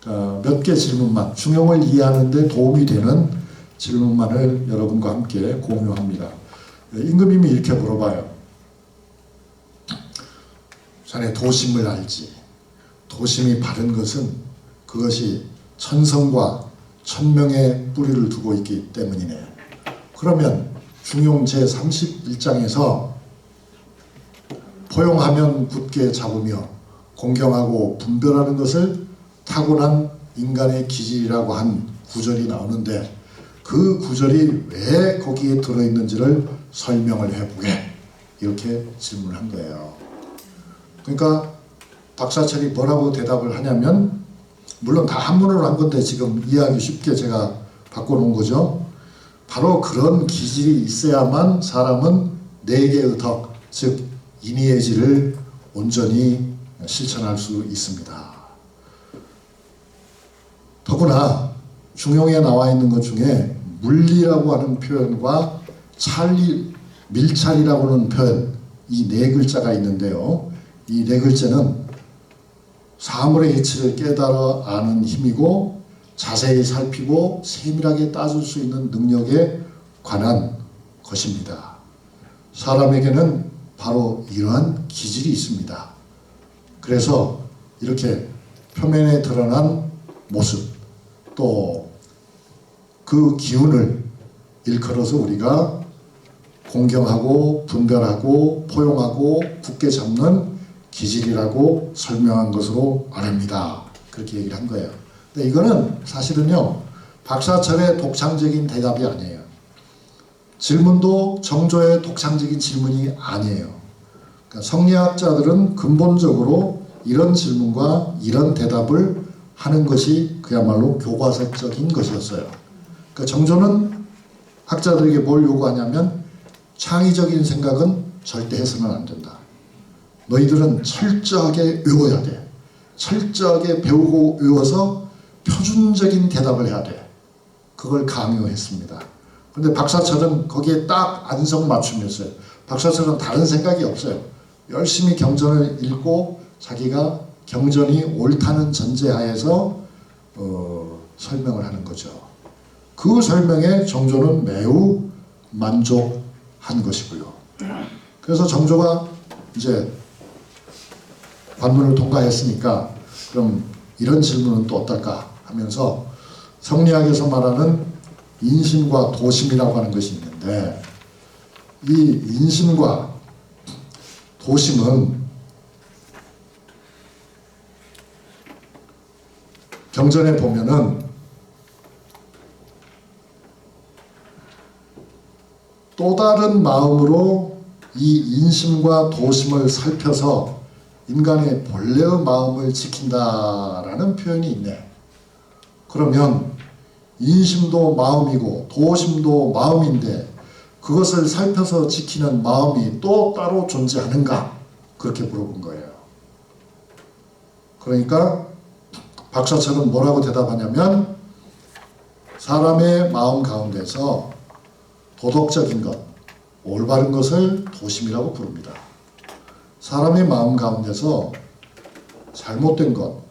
몇 개 질문만, 중용을 이해하는 데 도움이 되는 질문만을 여러분과 함께 공유합니다. 임금님이 이렇게 물어봐요. 자네 도심을 알지? 도심이 바른 것은 그것이 천성과 천명의 뿌리를 두고 있기 때문이네. 그러면 중용 제31장에서 포용하면 굳게 잡으며 공경하고 분별하는 것을 타고난 인간의 기질이라고 한 구절이 나오는데 그 구절이 왜 거기에 들어있는지를 설명을 해보게 이렇게 질문을 한 거예요. 그러니까 박사철이 뭐라고 대답을 하냐면 물론 다 한문으로 한 건데 지금 이해하기 쉽게 제가 바꿔놓은 거죠. 바로 그런 기질이 있어야만 사람은 내계의 덕, 즉 인의의 질을 온전히 실천할 수 있습니다. 더구나 중용에 나와 있는 것 중에 물리라고 하는 표현과 찰리, 밀찰이라고 하는 표현 이 네 글자가 있는데요. 이 네 글자는 사물의 이치를 깨달아 아는 힘이고 자세히 살피고 세밀하게 따질 수 있는 능력에 관한 것입니다. 사람에게는 바로 이러한 기질이 있습니다. 그래서 이렇게 표면에 드러난 모습 또 그 기운을 일컬어서 우리가 공경하고 분별하고 포용하고 굳게 잡는 기질이라고 설명한 것으로 말합니다. 그렇게 얘기를 한 거예요. 근데 이거는 사실은요 박사철의 독창적인 대답이 아니에요. 질문도 정조의 독창적인 질문이 아니에요. 그러니까 성리학자들은 근본적으로 이런 질문과 이런 대답을 하는 것이 그야말로 교과서적인 것이었어요. 그러니까 정조는 학자들에게 뭘 요구하냐면 창의적인 생각은 절대 해서는 안 된다. 너희들은 철저하게 외워야 돼. 철저하게 배우고 외워서 표준적인 대답을 해야 돼. 그걸 강요했습니다. 그런데 박사철은 거기에 딱 안성맞춤이었어요. 박사철은 다른 생각이 없어요. 열심히 경전을 읽고 자기가 경전이 옳다는 전제하에서 설명을 하는 거죠. 그 설명에 정조는 매우 만족한 것이고요. 그래서 정조가 이제 관문을 통과했으니까 그럼 이런 질문은 또 어떨까 하면서 성리학에서 말하는 인심과 도심이라고 하는 것이 있는데 이 인심과 도심은 경전에 보면은 또 다른 마음으로 이 인심과 도심을 살펴서 인간의 본래의 마음을 지킨다라는 표현이 있네. 그러면 인심도 마음이고 도심도 마음인데 그것을 살펴서 지키는 마음이 또 따로 존재하는가? 그렇게 물어본 거예요. 그러니까 박사철은 뭐라고 대답하냐면 사람의 마음 가운데서 도덕적인 것, 올바른 것을 도심이라고 부릅니다. 사람의 마음 가운데서 잘못된 것,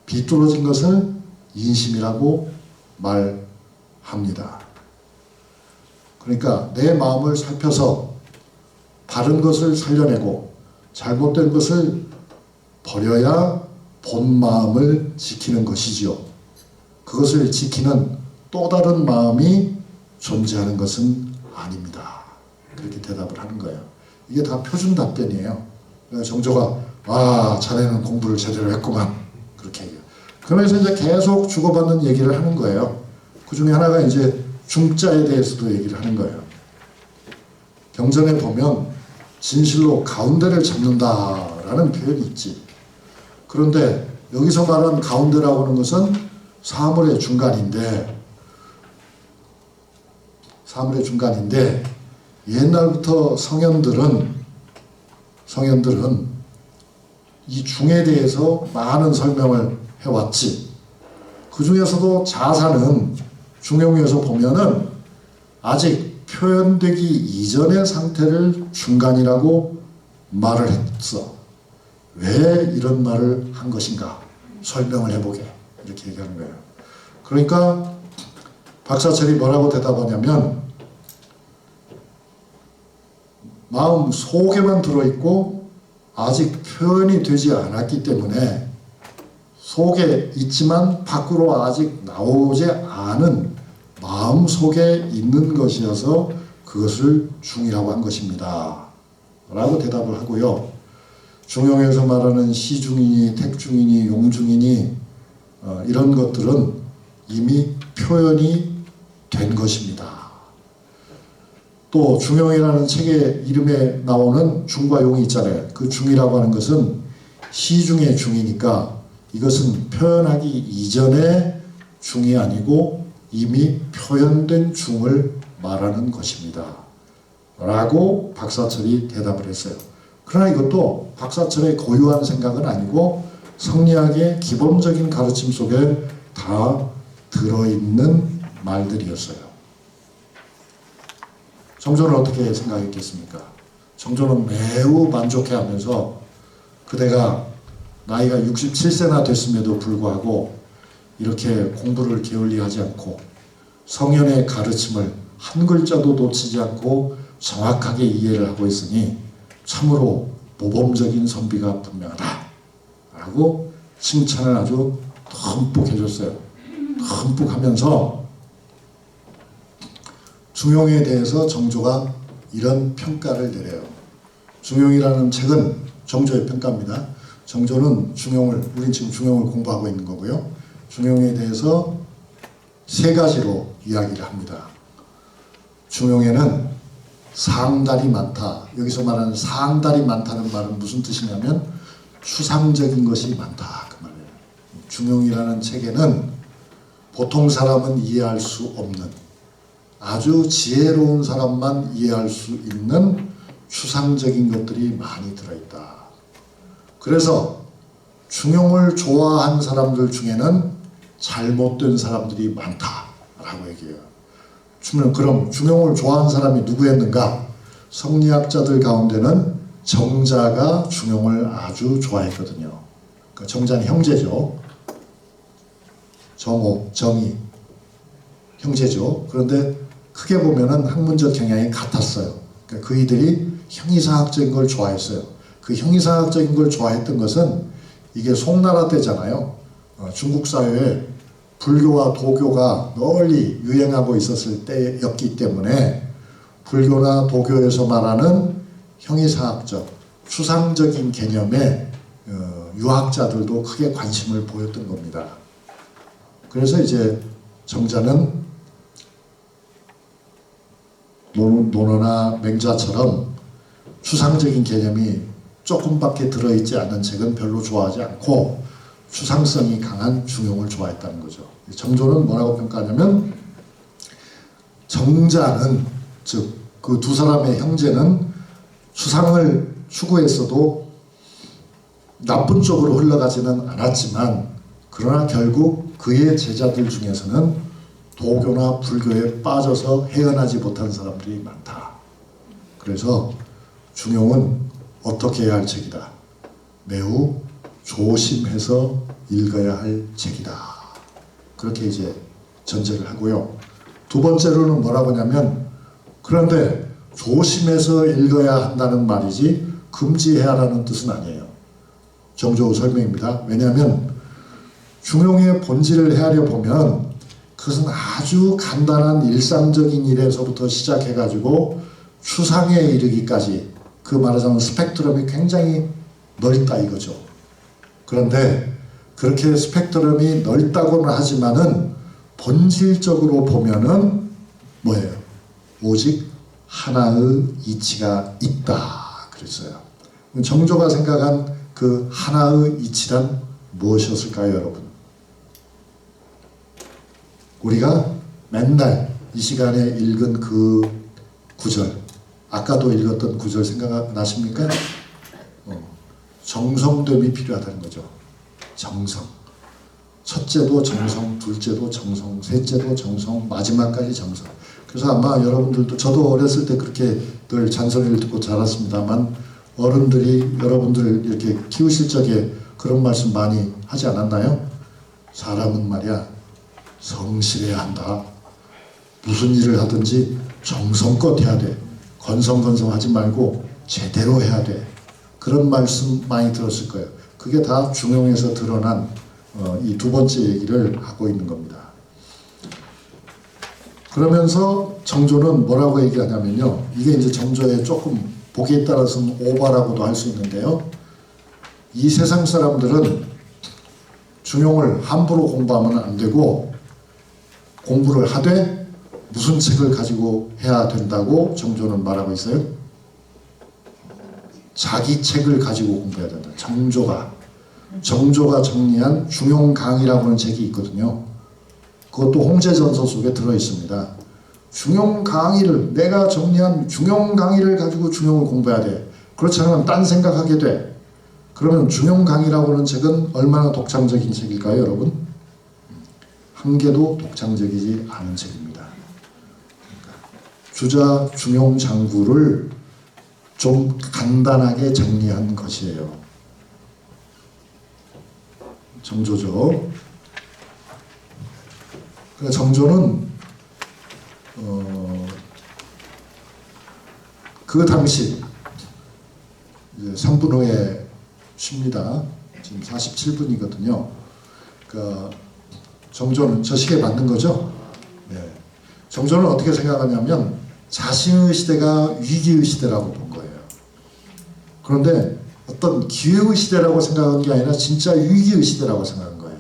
비뚤어진 것을 인심이라고 말합니다. 그러니까 내 마음을 살펴서 바른 것을 살려내고 잘못된 것을 버려야 본 마음을 지키는 것이지요. 그것을 지키는 또 다른 마음이 존재하는 것은 아닙니다. 그렇게 대답을 하는 거예요. 이게 다 표준 답변이에요. 정조가 와 자네는 공부를 제대로 했구만 그렇게 얘기해요. 그러면서 이제 계속 주고받는 얘기를 하는 거예요. 그 중에 하나가 이제 중자에 대해서도 얘기를 하는 거예요. 경전에 보면 진실로 가운데를 잡는다라는 표현이 있지. 그런데 여기서 말하는 가운데라고 하는 것은 사물의 중간인데 사물의 중간인데 옛날부터 성현들은 이 중에 대해서 많은 설명을 해왔지. 그 중에서도 자사는 중용에서 보면은 아직 표현되기 이전의 상태를 중간이라고 말을 했어. 왜 이런 말을 한 것인가? 설명을 해보게. 이렇게 얘기하는 거예요. 그러니까 박사철이 뭐라고 대답하냐면 마음 속에만 들어있고 아직 표현이 되지 않았기 때문에 속에 있지만 밖으로 아직 나오지 않은 마음 속에 있는 것이어서 그것을 중이라고 한 것입니다. 라고 대답을 하고요. 중용에서 말하는 시중이니 택중이니 용중이니 이런 것들은 이미 표현이 된 것입니다. 또 중용이라는 책의 이름에 나오는 중과 용이 있잖아요. 그 중이라고 하는 것은 시중의 중이니까 이것은 표현하기 이전의 중이 아니고 이미 표현된 중을 말하는 것입니다. 라고 박사철이 대답을 했어요. 그러나 이것도 박사철의 고유한 생각은 아니고 성리학의 기본적인 가르침 속에 다 들어있는 말들이었어요. 정조는 어떻게 생각했겠습니까? 정조는 매우 만족해하면서 그대가 나이가 67세나 됐음에도 불구하고 이렇게 공부를 게을리하지 않고 성현의 가르침을 한 글자도 놓치지 않고 정확하게 이해를 하고 있으니 참으로 모범적인 선비가 분명하다 라고 칭찬을 아주 듬뿍 해줬어요. 듬뿍 하면서 중용에 대해서 정조가 이런 평가를 내려요. 중용이라는 책은 정조의 평가입니다. 정조는 중용을, 우린 지금 중용을 공부하고 있는 거고요. 중용에 대해서 세 가지로 이야기를 합니다. 중용에는 상달이 많다. 여기서 말하는 상달이 많다는 말은 무슨 뜻이냐면 추상적인 것이 많다. 그 말이에요. 중용이라는 책에는 보통 사람은 이해할 수 없는 아주 지혜로운 사람만 이해할 수 있는 추상적인 것들이 많이 들어있다. 그래서 중용을 좋아한 사람들 중에는 잘못된 사람들이 많다라고 얘기해요. 그럼 중용을 좋아하는 사람이 누구였는가? 성리학자들 가운데는 정자가 중용을 아주 좋아했거든요. 그러니까 정자는 형제죠. 정호, 정이 형제죠. 그런데 크게 보면은 학문적 경향이 같았어요. 그러니까 그이들이 형이상학적인 걸 좋아했어요. 그 형이상학적인 걸 좋아했던 것은 이게 송나라 때잖아요. 중국 사회에 불교와 도교가 널리 유행하고 있었을 때였기 때문에 불교나 도교에서 말하는 형이상학적, 추상적인 개념에 유학자들도 크게 관심을 보였던 겁니다. 그래서 이제 정자는 논어나 맹자처럼 추상적인 개념이 조금밖에 들어있지 않은 책은 별로 좋아하지 않고 추상성이 강한 중용을 좋아했다는 거죠. 정조는 뭐라고 평가하냐면 정자는 즉 그 두 사람의 형제는 추상을 추구했어도 나쁜 쪽으로 흘러가지는 않았지만 그러나 결국 그의 제자들 중에서는 도교나 불교에 빠져서 헤어나지 못한 사람들이 많다. 그래서 중용은 어떻게 해야 할 책이다. 매우 조심해서 읽어야 할 책이다. 그렇게 이제 전제를 하고요. 두 번째로는 뭐라고 하냐면 그런데 조심해서 읽어야 한다는 말이지 금지해야 하라는 뜻은 아니에요. 정조 설명입니다. 왜냐하면 중용의 본질을 헤아려 보면 그것은 아주 간단한 일상적인 일에서부터 시작해가지고 추상에 이르기까지 그 말하자면 스펙트럼이 굉장히 넓다 이거죠. 그런데 그렇게 스펙트럼이 넓다고는 하지만은 본질적으로 보면은 뭐예요? 오직 하나의 이치가 있다 그랬어요. 정조가 생각한 그 하나의 이치란 무엇이었을까요, 여러분? 우리가 맨날 이 시간에 읽은 그 구절, 아까도 읽었던 구절 생각나십니까? 정성됨이 필요하다는 거죠. 정성. 첫째도 정성, 둘째도 정성, 셋째도 정성, 마지막까지 정성. 그래서 아마 여러분들도, 저도 어렸을 때 그렇게 늘 잔소리를 듣고 자랐습니다만, 어른들이 여러분들을 이렇게 키우실 적에 그런 말씀 많이 하지 않았나요? 사람은 말이야 성실해야 한다. 무슨 일을 하든지 정성껏 해야 돼. 건성건성하지 말고 제대로 해야 돼. 그런 말씀 많이 들었을 거예요. 그게 다 중용에서 드러난 이 두 번째 얘기를 하고 있는 겁니다. 그러면서 정조는 뭐라고 얘기하냐면요. 이게 이제 정조의 조금 보기에 따라서는 오바라고도 할 수 있는데요. 이 세상 사람들은 중용을 함부로 공부하면 안 되고 공부를 하되 무슨 책을 가지고 해야 된다고 정조는 말하고 있어요? 자기 책을 가지고 공부해야 된다. 정조가 정리한 중용강의라고 하는 책이 있거든요. 그것도 홍제전서 속에 들어있습니다. 중용강의를, 내가 정리한 중용강의를 가지고 중용을 공부해야 돼. 그렇지 않으면 딴 생각하게 돼. 그러면 중용강의라고 하는 책은 얼마나 독창적인 책일까요, 여러분? 한 개도 독창적이지 않은 책입니다. 주자 중용장구를 좀 간단하게 정리한 것이에요. 정조죠. 그러니까 정조는 그 당시 이제 3분 후에 쉽니다. 지금 47분이거든요. 그러니까 정조는 저 시계 맞는 거죠? 네. 정조는 어떻게 생각하냐면 자신의 시대가 위기의 시대라고 본 거예요. 그런데 어떤 기회의 시대라고 생각한 게 아니라 진짜 위기의 시대라고 생각한 거예요.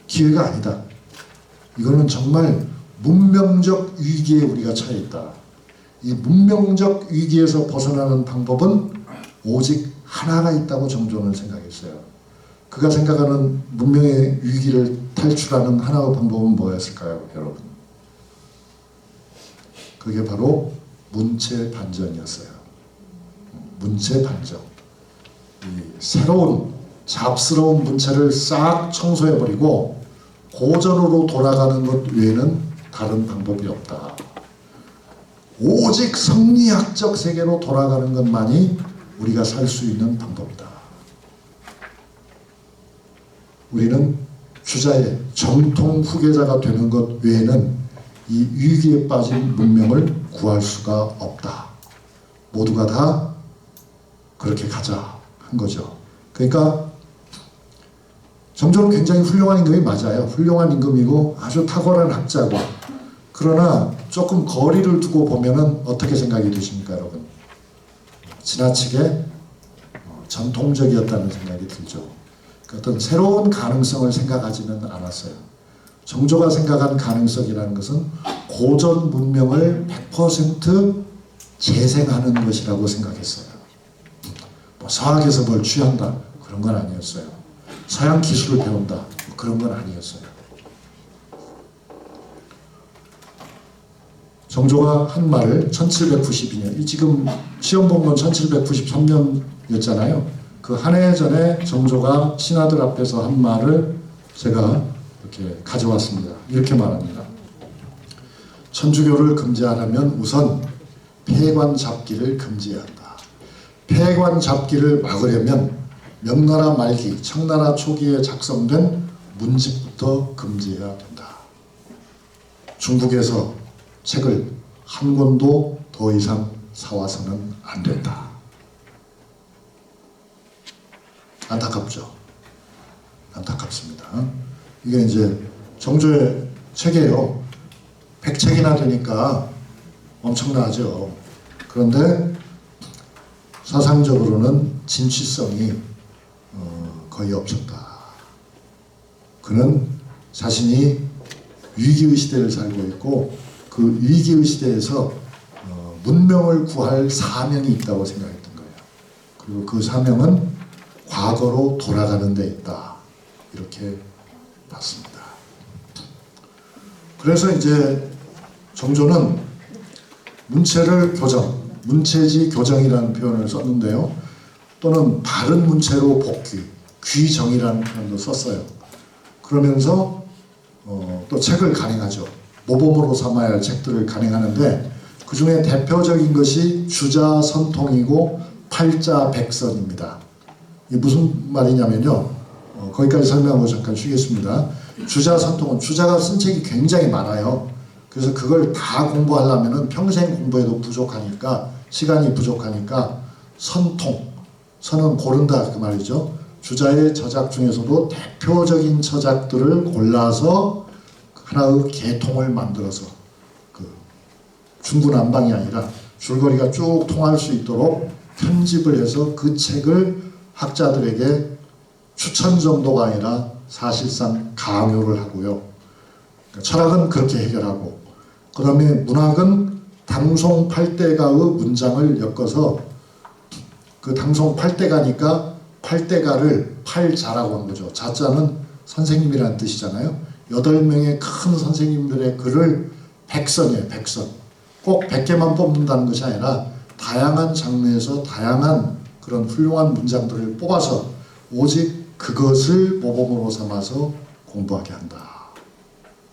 기회가 아니다. 이거는 정말 문명적 위기에 우리가 처해 있다. 이 문명적 위기에서 벗어나는 방법은 오직 하나가 있다고 정조는 생각했어요. 그가 생각하는 문명의 위기를 탈출하는 하나의 방법은 뭐였을까요, 여러분? 그게 바로 문체반전이었어요. 문체반전. 이 새로운 잡스러운 문체를 싹 청소해버리고 고전으로 돌아가는 것 외에는 다른 방법이 없다. 오직 성리학적 세계로 돌아가는 것만이 우리가 살 수 있는 방법이다. 우리는 주자의 정통 후계자가 되는 것 외에는 이 위기에 빠진 문명을 구할 수가 없다. 모두가 다 그렇게 가자 한 거죠. 그러니까 정조는 굉장히 훌륭한 임금이 맞아요. 훌륭한 임금이고 아주 탁월한 학자고. 그러나 조금 거리를 두고 보면은 어떻게 생각이 드십니까, 여러분? 지나치게 전통적이었다는 생각이 들죠. 어떤 새로운 가능성을 생각하지는 않았어요. 정조가 생각한 가능성이라는 것은 고전 문명을 100% 재생하는 것이라고 생각했어요. 뭐 서학에서 뭘 취한다 그런 건 아니었어요. 서양 기술을 배운다 그런 건 아니었어요. 정조가 한 말을 1792년, 지금 시험 본 건 1793년이었잖아요. 그 한 해 전에 정조가 신하들 앞에서 한 말을 제가 이렇게 가져왔습니다. 이렇게 말합니다. 천주교를 금지하려면 우선 폐관 잡기를 금지해야 한다. 폐관 잡기를 막으려면 명나라 말기, 청나라 초기에 작성된 문집부터 금지해야 된다. 중국에서 책을 한 권도 더 이상 사와서는 안 된다. 안타깝죠. 안타깝습니다. 이게 이제 정조의 책이에요. 100책이나 되니까 엄청나죠. 그런데 사상적으로는 진취성이 거의 없었다. 그는 자신이 위기의 시대를 살고 있고 그 위기의 시대에서 문명을 구할 사명이 있다고 생각했던 거예요. 그리고 그 사명은 과거로 돌아가는 데 있다. 이렇게 봤습니다. 그래서 이제 정조는 문체를 교정, 문체지 교정이라는 표현을 썼는데요. 또는 바른 문체로 복귀, 귀정이라는 표현도 썼어요. 그러면서 또 책을 간행하죠. 모범으로 삼아야 할 책들을 간행하는데 그 중에 대표적인 것이 주자선통이고 팔자백선입니다. 이게 무슨 말이냐면요. 거기까지 설명하고 잠깐 쉬겠습니다. 주자선통은 주자가 쓴 책이 굉장히 많아요. 그래서 그걸 다 공부하려면 평생 공부해도 부족하니까 시간이 부족하니까 선통, 선은 고른다 그 말이죠. 주자의 저작 중에서도 대표적인 저작들을 골라서 하나의 계통을 만들어서 그 중구난방이 아니라 줄거리가 쭉 통할 수 있도록 편집을 해서 그 책을 학자들에게 추천 정도가 아니라 사실상 강요를 하고요. 그러니까 철학은 그렇게 해결하고 그 다음에 문학은 당송팔대가의 문장을 엮어서 그 당송팔대가니까 팔대가를 팔자라고 한 거죠. 자자는 선생님이라는 뜻이잖아요. 8명의 큰 선생님들의 글을 백선이에요. 백선. 꼭 100개만 뽑는다는 것이 아니라 다양한 장르에서 다양한 그런 훌륭한 문장들을 뽑아서 오직 그것을 모범으로 삼아서 공부하게 한다.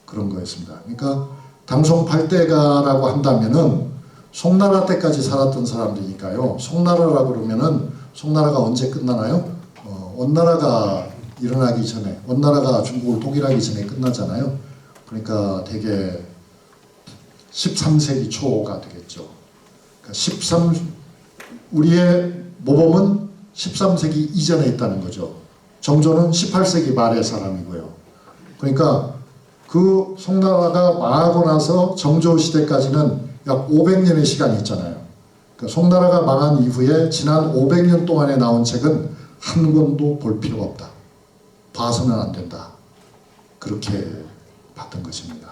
그런 거였습니다. 그러니까 당송팔대가라고 한다면은 송나라 때까지 살았던 사람들이니까요. 송나라라고 그러면은 송나라가 언제 끝나나요? 원나라가 일어나기 전에, 원나라가 중국을 통일하기 전에 끝나잖아요. 그러니까 대개 13세기 초가 되겠죠. 그러니까 우리의 모범은 13세기 이전에 있다는 거죠. 정조는 18세기 말의 사람이고요. 그러니까 그 송나라가 망하고 나서 정조 시대까지는 약 500년의 시간이 있잖아요. 그러니까 송나라가 망한 이후에 지난 500년 동안에 나온 책은 한 권도 볼 필요가 없다. 봐서는 안 된다. 그렇게 봤던 것입니다.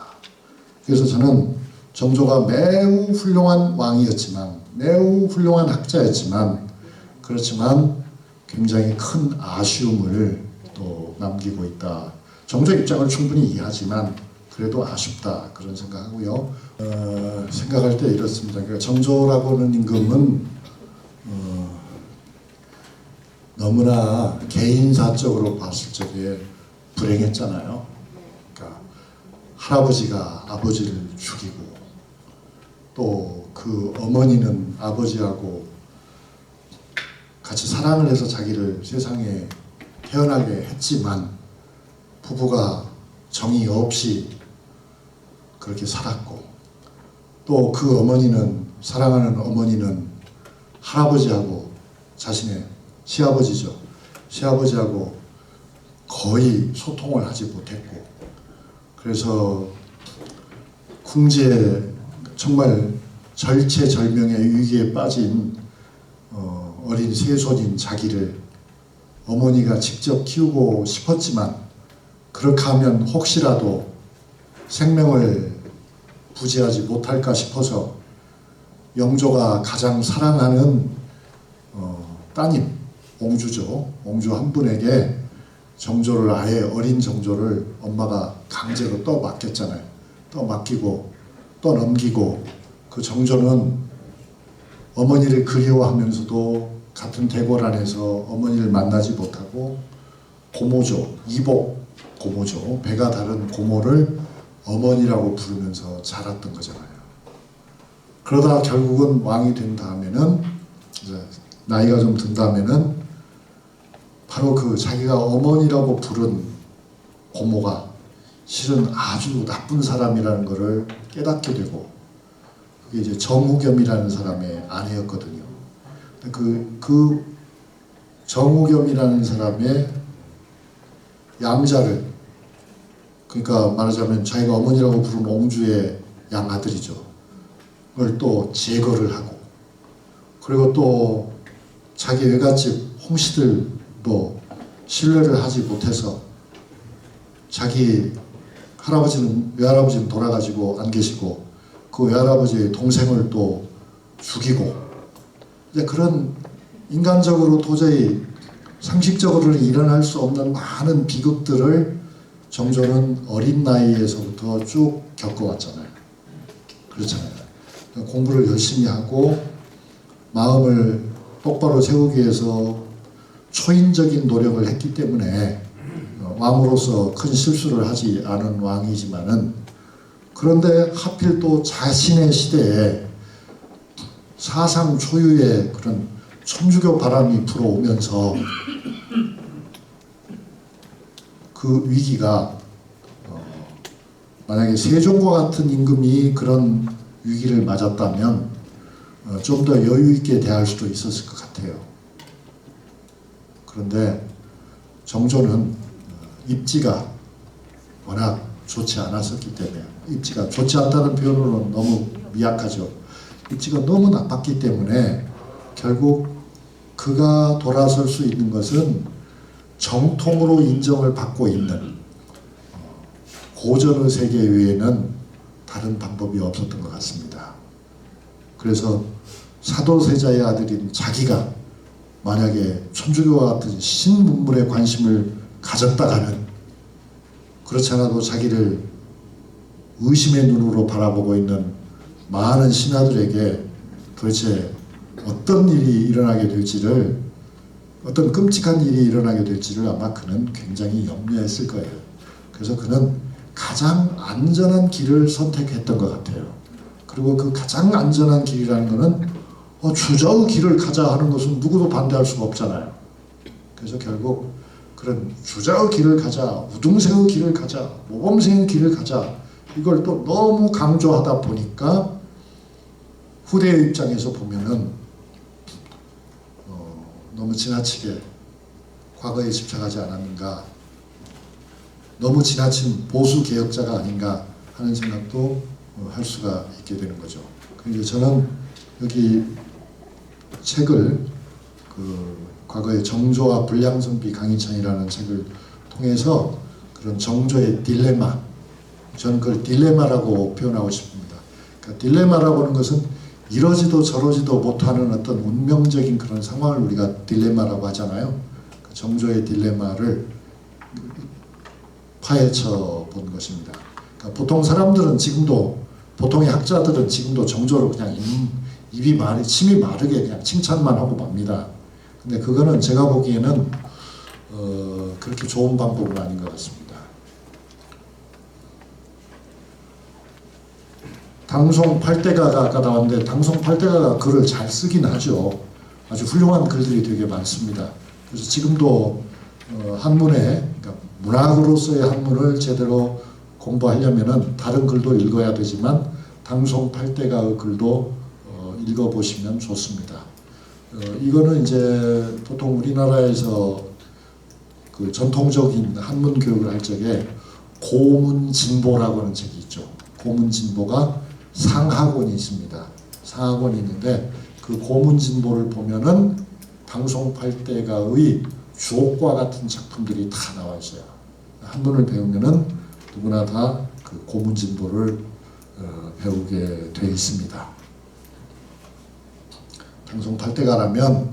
그래서 저는 정조가 매우 훌륭한 왕이었지만, 매우 훌륭한 학자였지만, 그렇지만 굉장히 큰 아쉬움을 또 남기고 있다. 정조 입장을 충분히 이해하지만 그래도 아쉽다 그런 생각하고요. 생각할 때 이렇습니다. 그러니까 정조라고 하는 임금은 너무나 개인사적으로 봤을 적에 불행했잖아요. 그러니까 할아버지가 아버지를 죽이고 또 그 어머니는 아버지하고 같이 사랑을 해서 자기를 세상에 태어나게 했지만 부부가 정이 없이 그렇게 살았고 또 그 어머니는 사랑하는 어머니는 할아버지하고 자신의 시아버지죠. 시아버지하고 거의 소통을 하지 못했고 그래서 궁지에 정말 절체절명의 위기에 빠진 어린 세손인 자기를 어머니가 직접 키우고 싶었지만 그렇게 하면 혹시라도 생명을 부지하지 못할까 싶어서 영조가 가장 사랑하는 따님 옹주죠. 옹주 한 분에게 정조를 아예 어린 정조를 엄마가 강제로 또 맡겼잖아요. 또 맡기고 또 넘기고 그 정조는 어머니를 그리워하면서도 같은 대궐 안에서 어머니를 만나지 못하고 고모죠. 이복 고모죠. 배가 다른 고모를 어머니라고 부르면서 자랐던 거잖아요. 그러다 결국은 왕이 된 다음에는 이제 나이가 좀 든 다음에는 바로 그 자기가 어머니라고 부른 고모가 실은 아주 나쁜 사람이라는 것을 깨닫게 되고 그게 이제 정우겸이라는 사람의 아내였거든요. 그 정우겸이라는 사람의 양자를 그러니까 말하자면 자기가 어머니라고 부른 옹주의 양아들이죠. 그걸 또 제거를 하고 그리고 또 자기 외갓집 홍씨들도 신뢰를 하지 못해서 자기 외할아버지는 돌아가지고 안 계시고 그 외할아버지의 동생을 또 죽이고 이제 그런 인간적으로 도저히 상식적으로는 일어날 수 없는 많은 비극들을 정조는 어린 나이에서부터 쭉 겪어왔잖아요. 그렇잖아요. 공부를 열심히 하고 마음을 똑바로 세우기 위해서 초인적인 노력을 했기 때문에 왕으로서 큰 실수를 하지 않은 왕이지만은, 그런데 하필 또 자신의 시대에 사상 초유의 그런 천주교 바람이 불어오면서 그 위기가 만약에 세종과 같은 임금이 그런 위기를 맞았다면 좀 더 여유 있게 대할 수도 있었을 것 같아요. 그런데 정조는 입지가 워낙 좋지 않았었기 때문에, 입지가 좋지 않다는 표현으로는 너무 미약하죠. 입지가 너무 나빴기 때문에 결국 그가 돌아설 수 있는 것은 정통으로 인정을 받고 있는 고전의 세계 외에는 다른 방법이 없었던 것 같습니다. 그래서 사도세자의 아들인 자기가 만약에 천주교와 같은 신문물에 관심을 가졌다가는, 그렇지 않아도 자기를 의심의 눈으로 바라보고 있는 많은 신하들에게 도대체 어떤 일이 일어나게 될지를, 어떤 끔찍한 일이 일어나게 될지를 아마 그는 굉장히 염려했을 거예요. 그래서 그는 가장 안전한 길을 선택했던 것 같아요. 그리고 그 가장 안전한 길이라는 것은 주저의 길을 가자 하는 것은 누구도 반대할 수가 없잖아요. 그래서 결국 그런 주저의 길을 가자, 우등생의 길을 가자, 모범생의 길을 가자, 이걸 또 너무 강조하다 보니까 후대의 입장에서 보면은 너무 지나치게 과거에 집착하지 않았는가, 너무 지나친 보수 개혁자가 아닌가 하는 생각도 할 수가 있게 되는 거죠. 그래서 저는 여기 책을 과거에 정조와 불량선비 강희찬이라는 책을 통해서 그런 정조의 딜레마, 저는 그걸 딜레마라고 표현하고 싶습니다. 그러니까 딜레마라고 하는 것은 이러지도 저러지도 못하는 어떤 운명적인 그런 상황을 우리가 딜레마라고 하잖아요. 그 정조의 딜레마를 파헤쳐 본 것입니다. 그러니까 보통 사람들은 지금도, 보통의 학자들은 지금도 정조를 그냥 침이 마르게 그냥 칭찬만 하고 맙니다. 근데 그거는 제가 보기에는 그렇게 좋은 방법은 아닌 것 같습니다. 당송 팔대가가 아까 나왔는데, 당송 팔대가가 글을 잘 쓰긴 하죠. 아주 훌륭한 글들이 되게 많습니다. 그래서 지금도 한문에, 그러니까 문학으로서의 한문을 제대로 공부하려면은 다른 글도 읽어야 되지만 당송 팔대가의 글도 읽어보시면 좋습니다. 이거는 이제 보통 우리나라에서 그 전통적인 한문 교육을 할 적에 고문진보라고 하는 책이 있죠. 고문진보가 상하권이 있습니다. 상하권이 있는데 그 고문진보를 보면은 당송팔대가의 주옥과 같은 작품들이 다 나와 있어요. 한문을 배우면은 누구나 다 그 고문진보를 배우게 되어 있습니다. 당송팔대가라면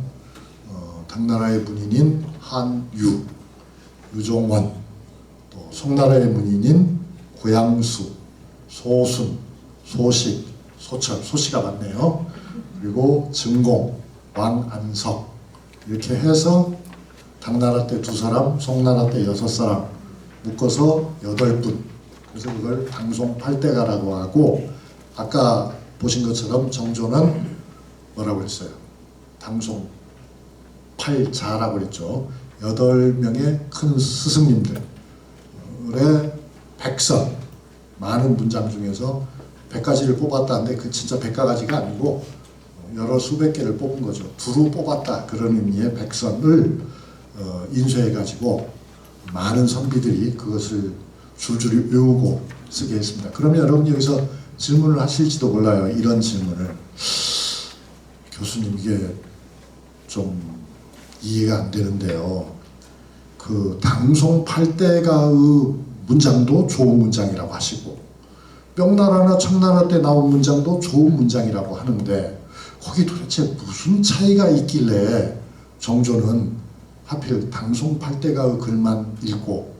당나라의 문인인 한유, 유종원, 또 송나라의 문인인 고양수, 소순, 소식, 소철, 소시가 많네요. 그리고 증공, 왕안석, 이렇게 해서 당나라 때 2사람, 송나라 때 6사람 묶어서 8분. 그래서 그걸 당송팔대가라고 하고, 아까 보신 것처럼 정조는 뭐라고 했어요? 당송팔자라고 했죠. 8명의 큰 스승님들의 백선, 많은 문장 중에서 100가지를 뽑았다는데 그 진짜 100가지가 아니고 여러 수백 개를 뽑은 거죠. 두루 뽑았다, 그런 의미의 백선을 인쇄해가지고 많은 선비들이 그것을 줄줄이 외우고 쓰게 했습니다. 그러면 여러분 여기서 질문을 하실지도 몰라요. 이런 질문을. 교수님, 이게 좀 이해가 안 되는데요. 그 당송팔대가의 문장도 좋은 문장이라고 하시고, 명나라나 청나라 때 나온 문장도 좋은 문장이라고 하는데, 거기 도대체 무슨 차이가 있길래 정조는 하필 당송팔대가의 글만 읽고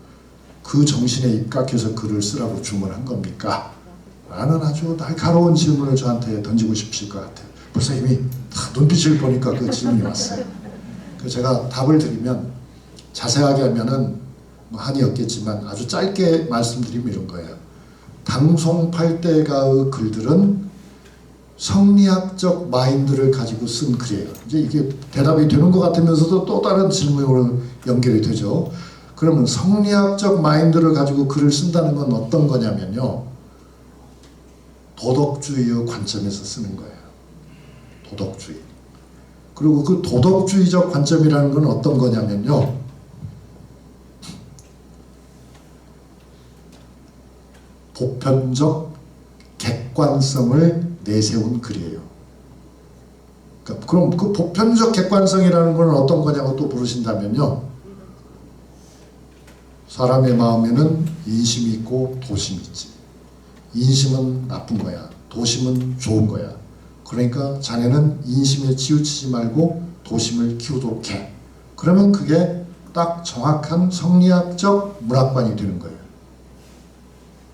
그 정신에 입각해서 글을 쓰라고 주문한 겁니까? 라는 아주 날카로운 질문을 저한테 던지고 싶으실 것 같아요. 벌써 이미 눈빛을 보니까 그 질문이 왔어요. 그래서 제가 답을 드리면, 자세하게 하면은 뭐 한이 없겠지만 아주 짧게 말씀드리면 이런 거예요. 당송팔대가의 글들은 성리학적 마인드를 가지고 쓴 글이에요. 이제 이게 대답이 되는 것 같으면서도 또 다른 질문으로 연결이 되죠. 그러면 성리학적 마인드를 가지고 글을 쓴다는 건 어떤 거냐면요, 도덕주의의 관점에서 쓰는 거예요. 도덕주의. 그리고 그 도덕주의적 관점이라는 건 어떤 거냐면요, 보편적 객관성을 내세운 글이에요. 그러니까 그럼 그 보편적 객관성이라는 건 어떤 거냐고 또 물으신다면요, 사람의 마음에는 인심이 있고 도심이 있지. 인심은 나쁜 거야, 도심은 좋은 거야. 그러니까 자네는 인심에 치우치지 말고 도심을 키우도록 해. 그러면 그게 딱 정확한 성리학적 문학관이 되는 거예요.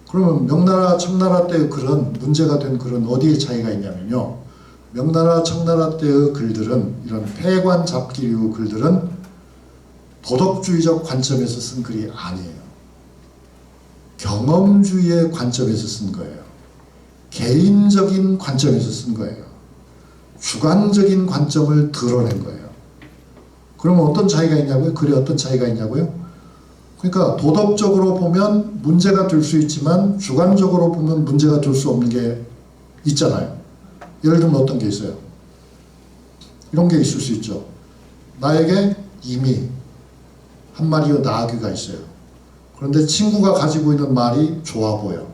그러면 명나라 청나라 때의 글은, 문제가 된 글은 어디에 차이가 있냐면요, 명나라 청나라 때의 글들은, 이런 폐관 잡기류 글들은 도덕주의적 관점에서 쓴 글이 아니에요. 경험주의의 관점에서 쓴 거예요. 개인적인 관점에서 쓴 거예요. 주관적인 관점을 드러낸 거예요. 그러면 어떤 차이가 있냐고요? 글에 어떤 차이가 있냐고요? 그러니까 도덕적으로 보면 문제가 될 수 있지만 주관적으로 보면 문제가 될 수 없는 게 있잖아요. 예를 들면 어떤 게 있어요? 이런 게 있을 수 있죠. 나에게 이미 한 마리의 나귀가 있어요. 그런데 친구가 가지고 있는 말이 좋아 보여.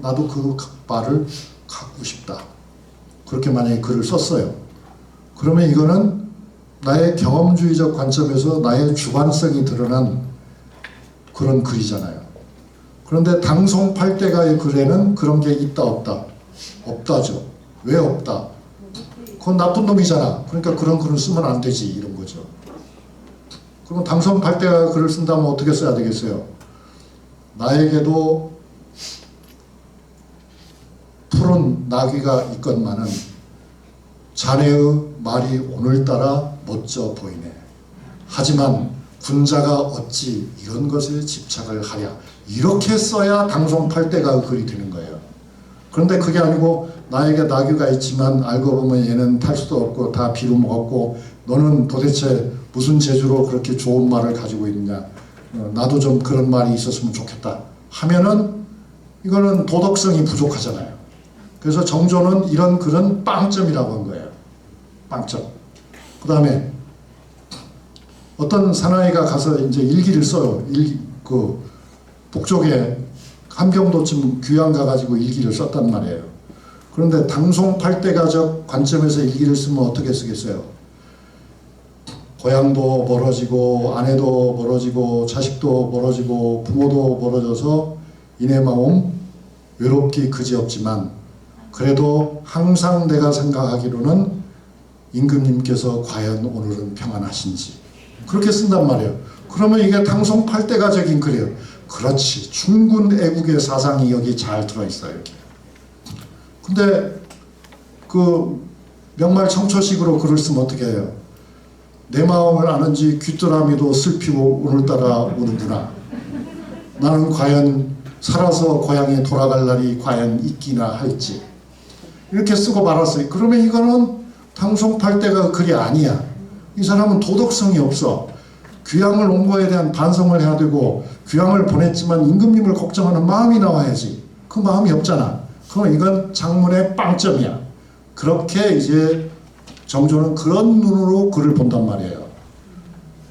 나도 그 말을 갖고 싶다. 그렇게 만약에 글을 썼어요. 그러면 이거는 나의 경험주의적 관점에서 나의 주관성이 드러난 그런 글이잖아요. 그런데 당송팔대가의 글에는 그런 게 있다 없다? 없다죠. 왜 없다? 그건 나쁜 놈이잖아. 그러니까 그런 글을 쓰면 안 되지, 이런 거죠. 그럼 당송팔대가 글을 쓴다면 어떻게 써야 되겠어요? 나에게도 푸른 나귀가 있건만은 자네의 말이 오늘따라 멋져 보이네. 하지만 군자가 어찌 이런 것에 집착을 하랴. 이렇게 써야 당송팔대가 글이 되는 거예요. 그런데 그게 아니고, 나에게 나귀가 있지만 알고 보면 얘는 탈 수도 없고 다 비로 먹었고 너는 도대체 무슨 재주로 그렇게 좋은 말을 가지고 있느냐. 나도 좀 그런 말이 있었으면 좋겠다 하면은 이거는 도덕성이 부족하잖아요. 그래서 정조는 이런 글은 빵점이라고 한 거예요. 빵점. 그 다음에 어떤 사나이가 가서 이제 일기를 써요. 그 북쪽에 함경도쯤 귀양 가가지고 일기를 썼단 말이에요. 그런데 당송팔대가적 관점에서 일기를 쓰면 어떻게 쓰겠어요? 고향도 멀어지고 아내도 멀어지고 자식도 멀어지고 부모도 멀어져서 이내 마음 외롭기 그지없지만 그래도 항상 내가 생각하기로는 임금님께서 과연 오늘은 평안하신지 그렇게 쓴단 말이에요. 그러면 이게 당송팔대가적인 글이에요. 그렇지. 충군 애국의 사상이 여기 잘 들어있어요. 이렇게. 근데 그 명말청초식으로 글을 쓰면 어떻게 해요? 내 마음을 아는지 귀뚜라미도 슬피고 오늘따라 오는구나. 나는 과연 살아서 고향에 돌아갈 날이 과연 있기나 할지. 이렇게 쓰고 말았어요. 그러면 이거는 당송팔대가 글이 아니야. 이 사람은 도덕성이 없어. 귀향을 온 거에 대한 반성을 해야 되고 귀향을 보냈지만 임금님을 걱정하는 마음이 나와야지. 그 마음이 없잖아. 그럼 이건 장문의 빵점이야. 그렇게 이제 정조는 그런 눈으로 글을 본단 말이에요.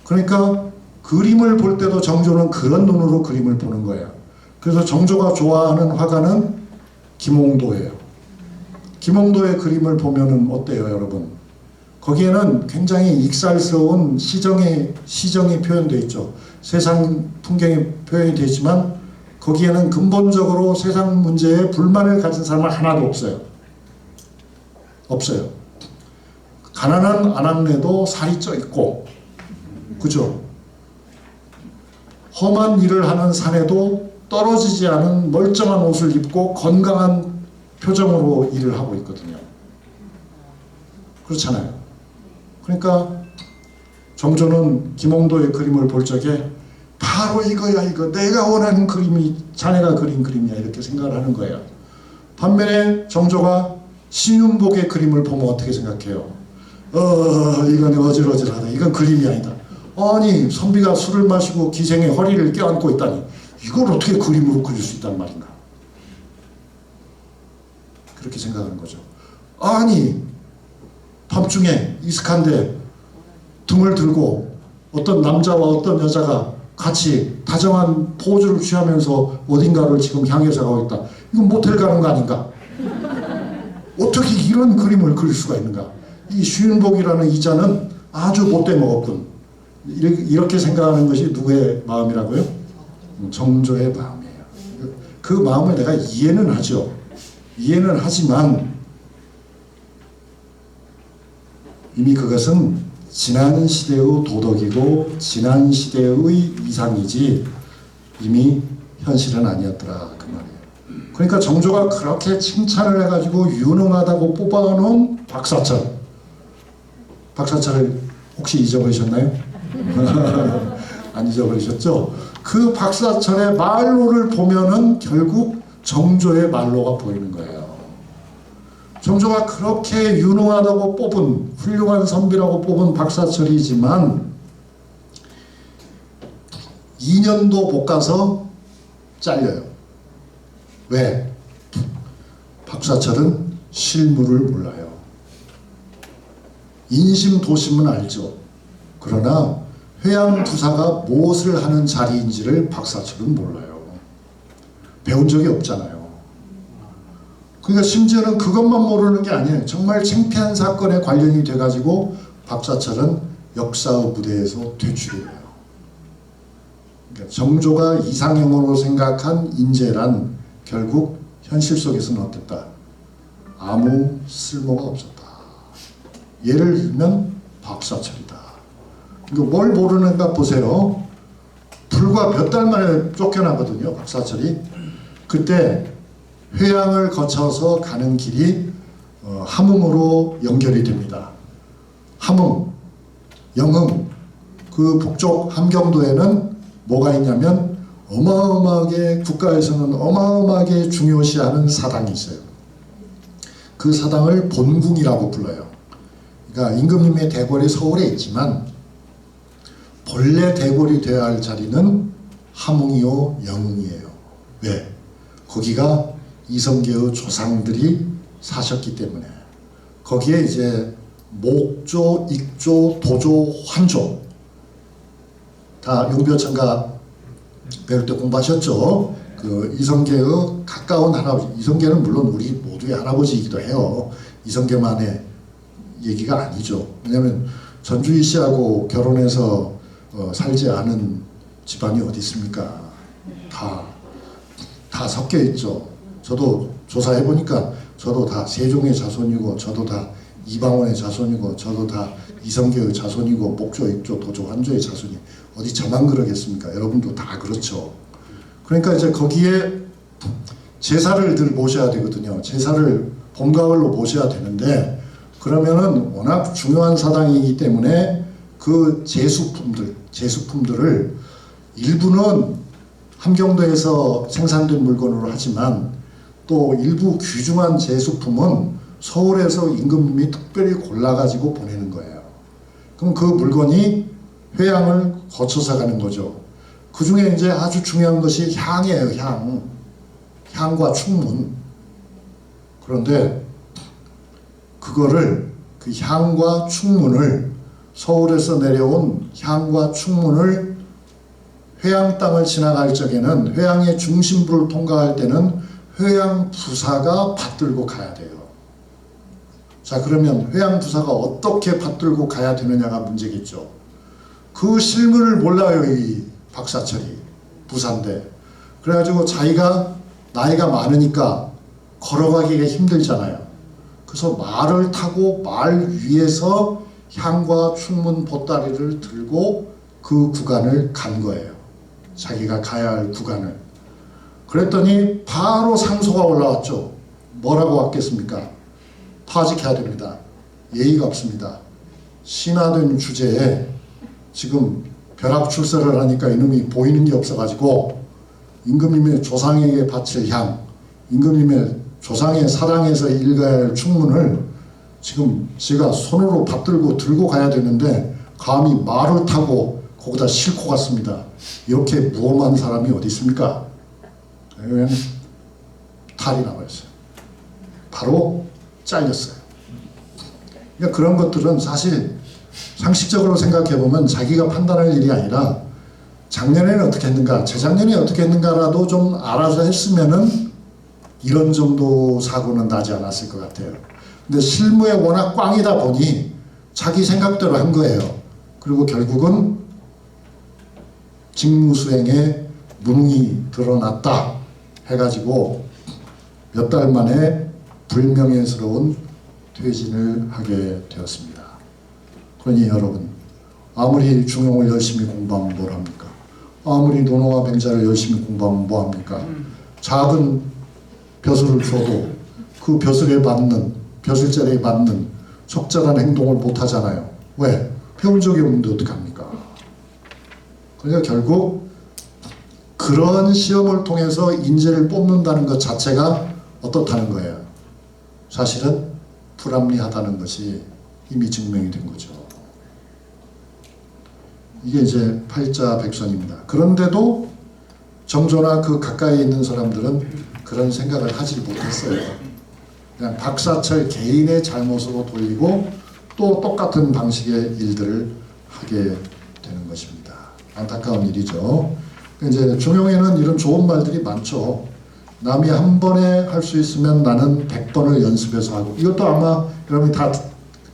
그러니까 그림을 볼 때도 정조는 그런 눈으로 그림을 보는 거예요. 그래서 정조가 좋아하는 화가는 김홍도예요. 김홍도의 그림을 보면은 어때요, 여러분? 거기에는 굉장히 익살스러운 시정이 표현되어 있죠. 세상 풍경이 표현이 되어 있지만 거기에는 근본적으로 세상 문제에 불만을 가진 사람은 하나도 없어요. 없어요. 가난한 아낙네도 살이 쪄 있고, 그죠? 험한 일을 하는 사내도 떨어지지 않은 멀쩡한 옷을 입고 건강한 표정으로 일을 하고 있거든요. 그렇잖아요. 그러니까 정조는 김홍도의 그림을 볼 적에 바로 이거야, 이거 내가 원하는 그림이 자네가 그린 그림이야, 이렇게 생각을 하는 거예요. 반면에 정조가 신윤복의 그림을 보면 어떻게 생각해요? 이건 어질어질하다. 이건 그림이 아니다. 아니, 선비가 술을 마시고 기생의 허리를 껴안고 있다니 이걸 어떻게 그림으로 그릴 수 있단 말인가? 그렇게 생각하는 거죠. 아니, 밤중에 이슥한데 등을 들고 어떤 남자와 어떤 여자가 같이 다정한 포즈를 취하면서 어딘가를 지금 향해서 가고 있다. 이건 모텔 가는 거 아닌가? 어떻게 이런 그림을 그릴 수가 있는가? 이 쉬운복이라는 이자는 아주 못돼 먹었군. 이렇게 생각하는 것이 누구의 마음이라고요? 정조의 마음이에요. 그 마음을 내가 이해는 하죠. 이해는 하지만 이미 그것은 지난 시대의 도덕이고 지난 시대의 이상이지 이미 현실은 아니었더라, 그 말이에요. 그러니까 정조가 그렇게 칭찬을 해가지고 유능하다고 뽑아놓은 박사철을 혹시 잊어버리셨나요? 안 잊어버리셨죠? 그 박사철의 말로를 보면은 결국 정조의 말로가 보이는 거예요. 정조가 그렇게 유능하다고 뽑은, 훌륭한 선비라고 뽑은 박사철이지만 2년도 못 가서 잘려요. 왜? 박사철은 실물을 몰라요. 인심도심은 알죠. 그러나 회양부사가 무엇을 하는 자리인지를 박사철은 몰라요. 배운 적이 없잖아요. 그러니까 심지어는 그것만 모르는 게 아니에요. 정말 창피한 사건에 관련이 돼가지고 박사철은 역사의 무대에서 퇴출이 돼요. 그러니까 정조가 이상형으로 생각한 인재란 결국 현실 속에서는 어땠다? 아무 쓸모가 없었다. 예를 들면 박사철이다. 그러니까 뭘 모르는가 보세요. 불과 몇 달 만에 쫓겨나거든요, 박사철이. 그때 회양을 거쳐서 가는 길이 함흥으로 연결이 됩니다. 함흥, 영흥, 그 북쪽 함경도에는 뭐가 있냐면 어마어마하게 국가에서는 어마어마하게 중요시하는 사당이 있어요. 그 사당을 본궁이라고 불러요. 그러니까 임금님의 대궐이 서울에 있지만 본래 대궐이 되어야 할 자리는 함흥이요 영흥이에요. 왜? 거기가 이성계의 조상들이 사셨기 때문에 거기에 이제 목조, 익조, 도조, 환조 다 용비어천가 배울 때 공부하셨죠. 그 이성계의 가까운 할아버지, 이성계는 물론 우리 모두의 할아버지이기도 해요. 이성계만의 얘기가 아니죠. 왜냐하면 전주희 씨하고 결혼해서 살지 않은 집안이 어디 있습니까? 다 섞여 있죠. 저도 조사해보니까 저도 다 세종의 자손이고 저도 다 이방원의 자손이고 저도 다 이성계의 자손이고 목조, 익조, 도조, 환조의 자손이 어디 저만 그러겠습니까? 여러분도 다 그렇죠. 그러니까 이제 거기에 제사를 늘 모셔야 되거든요. 제사를 봄가을로 모셔야 되는데 그러면은 워낙 중요한 사당이기 때문에 그 제수품들을 일부는 함경도에서 생산된 물건으로 하지만 또 일부 귀중한 제수품은 서울에서 임금님이 특별히 골라가지고 보내는 거예요. 그럼 그 물건이 회양을 거쳐서 가는 거죠. 그 중에 이제 아주 중요한 것이 향이에요, 향. 향과 충문. 그런데 그거를, 그 향과 충문을, 서울에서 내려온 향과 충문을 회양 땅을 지나갈 적에는, 회양의 중심부를 통과할 때는 회양 부사가 받들고 가야 돼요. 자, 그러면 회양 부사가 어떻게 받들고 가야 되느냐가 문제겠죠. 그 실물을 몰라요, 이 박사철이. 부사인데. 그래가지고 자기가 나이가 많으니까 걸어가기가 힘들잖아요. 그래서 말을 타고 말 위에서 향과 충문 보따리를 들고 그 구간을 간 거예요. 자기가 가야 할 구간을. 그랬더니 바로 상소가 올라왔죠. 뭐라고 왔겠습니까? 파직해야 됩니다. 예의가 없습니다. 신화된 주제에 지금 벼락 출세를 하니까 이놈이 보이는 게 없어가지고 임금님의 조상에게 바칠 향, 임금님의 조상의 사랑에서 읽어야 할 충문을 지금 제가 손으로 받들고 들고 가야 되는데 감히 말을 타고 거기다 싣고 갔습니다. 이렇게 무엄한 사람이 어디 있습니까? 그냥 탈이 나버렸어요. 바로 잘렸어요. 그러니까 그런 것들은 사실 상식적으로 생각해보면 자기가 판단할 일이 아니라 작년에는 어떻게 했는가, 재작년에 어떻게 했는가라도 좀 알아서 했으면은 이런 정도 사고는 나지 않았을 것 같아요. 근데 실무에 워낙 꽝이다 보니 자기 생각대로 한 거예요. 그리고 결국은 직무 수행에 무능이 드러났다 해가지고 몇 달 만에 불명예스러운 퇴진을 하게 되었습니다. 그러니 여러분, 아무리 중용을 열심히 공부하면 뭘 합니까? 아무리 논어와 맹자를 열심히 공부하면 뭐 합니까? 작은 벼슬을 줘도 그 벼슬에 맞는, 벼슬자리에 맞는 적절한 행동을 못 하잖아요. 왜? 배운 적이 없는데 어떡합니까? 그러니까 결국 그런 시험을 통해서 인재를 뽑는다는 것 자체가 어떻다는 거예요? 사실은 불합리하다는 것이 이미 증명이 된 거죠. 이게 이제 팔자백선입니다. 그런데도 정조나 그 가까이 있는 사람들은 그런 생각을 하지 못했어요. 그냥 박사철 개인의 잘못으로 돌리고 또 똑같은 방식의 일들을 하게 되는 것입니다. 안타까운 일이죠. 이제 중용에는 이런 좋은 말들이 많죠. 남이 한 번에 할 수 있으면 나는 100번을 연습해서 하고, 이것도 아마 여러분이 다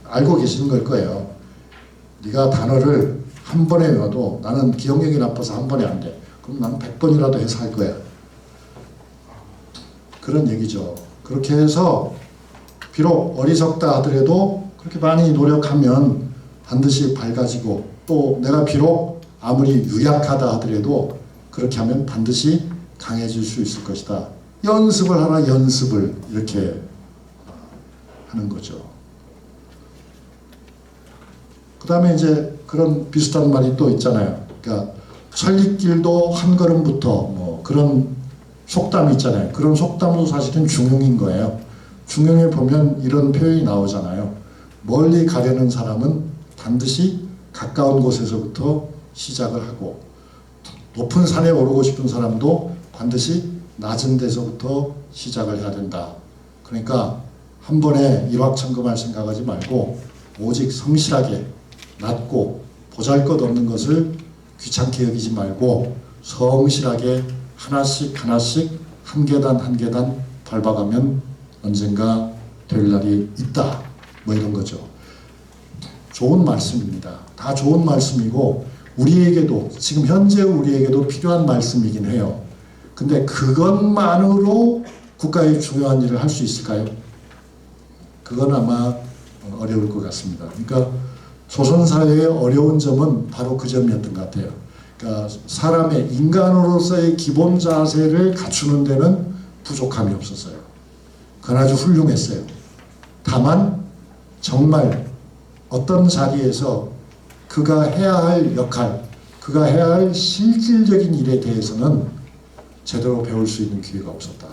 알고 계시는 걸 거예요. 네가 단어를 한 번에 외워도 나는 기억력이 나빠서 한 번에 안 돼. 그럼 나는 100번이라도 해서 할 거야. 그런 얘기죠. 그렇게 해서 비록 어리석다 하더라도 그렇게 많이 노력하면 반드시 밝아지고, 또 내가 비록 아무리 유약하다 하더라도 그렇게 하면 반드시 강해질 수 있을 것이다. 연습을 하라, 연습을 이렇게 하는 거죠. 그 다음에 이제 그런 비슷한 말이 또 있잖아요. 그러니까 천리길도 한 걸음부터 뭐 그런 속담이 있잖아요. 그런 속담도 사실은 중용인 거예요. 중용에 보면 이런 표현이 나오잖아요. 멀리 가려는 사람은 반드시 가까운 곳에서부터 시작을 하고, 높은 산에 오르고 싶은 사람도 반드시 낮은 데서부터 시작을 해야 된다. 그러니까 한 번에 일확천금할 생각하지 말고 오직 성실하게 낮고 보잘것없는 것을 귀찮게 여기지 말고 성실하게 하나씩 하나씩 한 계단 한 계단 밟아가면 언젠가 될 날이 있다. 뭐 이런 거죠. 좋은 말씀입니다. 다 좋은 말씀이고 우리에게도, 지금 현재 우리에게도 필요한 말씀이긴 해요. 근데 그것만으로 국가의 중요한 일을 할 수 있을까요? 그건 아마 어려울 것 같습니다. 그러니까 조선사회의 어려운 점은 바로 그 점이었던 것 같아요. 그러니까 사람의 인간으로서의 기본 자세를 갖추는 데는 부족함이 없었어요. 그건 아주 훌륭했어요. 다만 정말 어떤 자리에서 그가 해야 할 역할, 그가 해야 할 실질적인 일에 대해서는 제대로 배울 수 있는 기회가 없었다.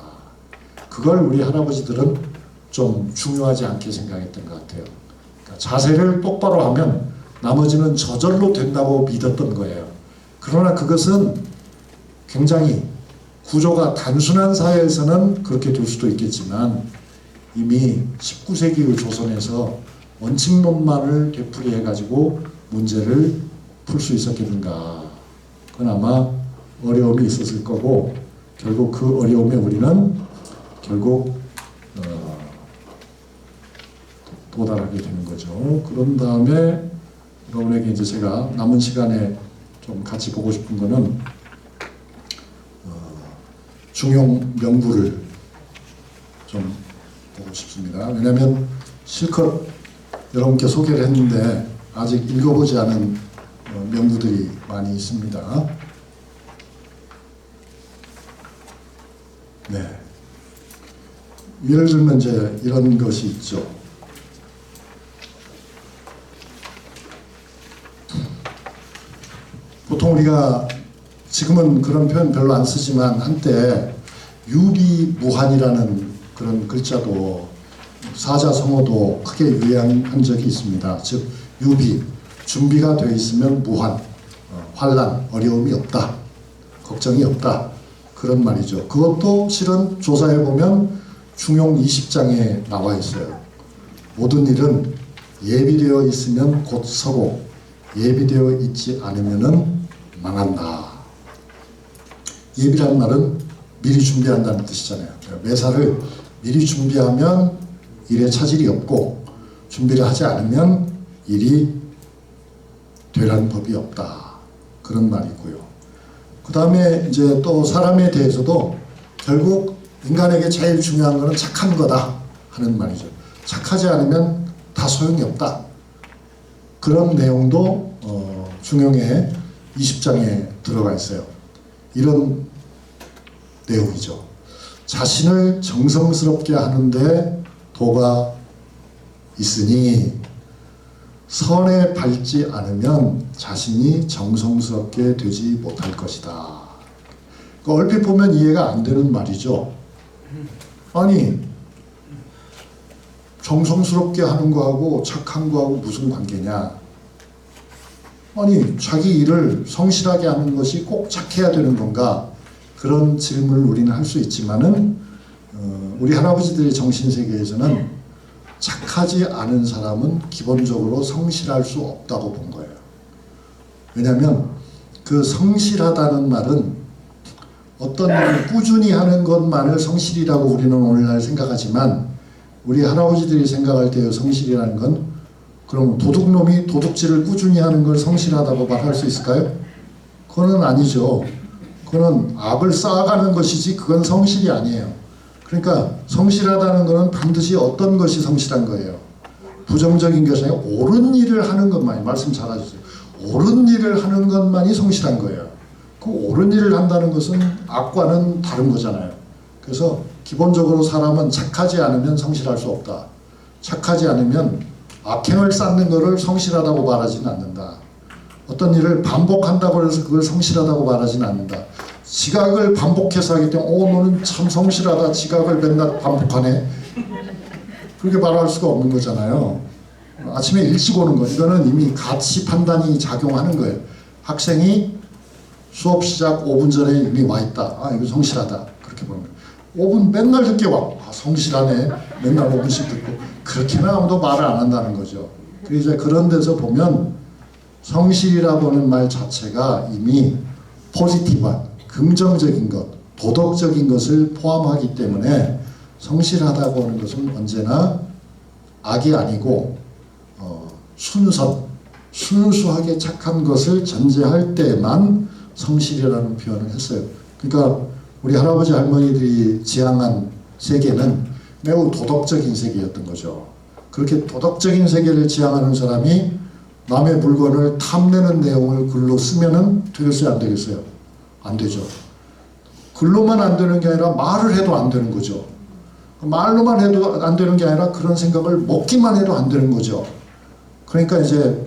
그걸 우리 할아버지들은 좀 중요하지 않게 생각했던 것 같아요. 그러니까 자세를 똑바로 하면 나머지는 저절로 된다고 믿었던 거예요. 그러나 그것은 굉장히 구조가 단순한 사회에서는 그렇게 될 수도 있겠지만 이미 19세기 조선에서 원칙론만을 되풀이해가지고 문제를 풀 수 있었겠는가. 그건 아마 어려움이 있었을 거고, 결국 그 어려움에 우리는 결국 도달하게 되는 거죠. 그런 다음에 여러분에게 이제 제가 남은 시간에 좀 같이 보고 싶은 거는 중용 명부를 좀 보고 싶습니다. 왜냐하면 실컷 여러분께 소개를 했는데 아직 읽어보지 않은 명부들이 많이 있습니다. 네. 예를 들면 이제 이런 것이 있죠. 보통 우리가 지금은 그런 표현 별로 안 쓰지만 한때 유비무환이라는 그런 글자도 사자성어도 크게 유행한 적이 있습니다. 즉 유비, 준비가 되어 있으면 무환, 환란, 어려움이 없다, 걱정이 없다, 그런 말이죠. 그것도 실은 조사해 보면 중용 20장에 나와 있어요. 모든 일은 예비되어 있으면 곧 서고 예비되어 있지 않으면은 망한다. 예비라는 말은 미리 준비한다는 뜻이잖아요. 매사를 미리 준비하면 일에 차질이 없고 준비를 하지 않으면 일이 되라는 법이 없다. 그런 말이고요. 그 다음에 이제 또 사람에 대해서도 결국 인간에게 제일 중요한 것은 착한 거다 하는 말이죠. 착하지 않으면 다 소용이 없다. 그런 내용도 중용의 20장에 들어가 있어요. 이런 내용이죠. 자신을 정성스럽게 하는데 도가 있으니 선에 밟지 않으면 자신이 정성스럽게 되지 못할 것이다. 그러니까 얼핏 보면 이해가 안 되는 말이죠. 아니 정성스럽게 하는 거하고 착한 거하고 무슨 관계냐. 아니 자기 일을 성실하게 하는 것이 꼭 착해야 되는 건가. 그런 질문을 우리는 할 수 있지만은 우리 할아버지들의 정신세계에서는 착하지 않은 사람은 기본적으로 성실할 수 없다고 본 거예요. 왜냐하면 그 성실하다는 말은 어떤 일을 꾸준히 하는 것만을 성실이라고 우리는 오늘날 생각하지만 우리 할아버지들이 생각할 때의 성실이라는 건 그럼 도둑놈이 도둑질을 꾸준히 하는 걸 성실하다고 말할 수 있을까요? 그건 아니죠. 그건 악을 쌓아가는 것이지 그건 성실이 아니에요. 그러니까 성실하다는 것은 반드시 어떤 것이 성실한 거예요. 부정적인 것이 아니라 옳은 일을 하는 것만이, 말씀 잘하셨어요. 옳은 일을 하는 것만이 성실한 거예요. 그 옳은 일을 한다는 것은 악과는 다른 거잖아요. 그래서 기본적으로 사람은 착하지 않으면 성실할 수 없다. 착하지 않으면 악행을 쌓는 것을 성실하다고 말하지는 않는다. 어떤 일을 반복한다고 해서 그걸 성실하다고 말하지는 않는다. 지각을 반복해서 하기 때문에 너는 참 성실하다. 지각을 맨날 반복하네. 그렇게 말할 수가 없는 거잖아요. 아침에 일찍 오는 거, 이거는 이미 가치 판단이 작용하는 거예요. 학생이 수업 시작 5분 전에 이미 와 있다. 아, 이거 성실하다. 그렇게 보는 거예요. 5분 맨날 늦게 와. 아, 성실하네. 맨날 5분씩 듣고. 그렇게는 아무도 말을 안 한다는 거죠. 그래서 이제 그런 데서 보면 성실이라고 하는 말 자체가 이미 포지티브한, 긍정적인 것, 도덕적인 것을 포함하기 때문에 성실하다고 하는 것은 언제나 악이 아니고 순수하게 착한 것을 전제할 때만 성실이라는 표현을 했어요. 그러니까 우리 할아버지 할머니들이 지향한 세계는 매우 도덕적인 세계였던 거죠. 그렇게 도덕적인 세계를 지향하는 사람이 남의 물건을 탐내는 내용을 글로 쓰면은 되겠어요, 안 되겠어요? 안 되죠. 글로만 안 되는 게 아니라 말을 해도 안 되는 거죠. 말로만 해도 안 되는 게 아니라 그런 생각을 먹기만 해도 안 되는 거죠. 그러니까 이제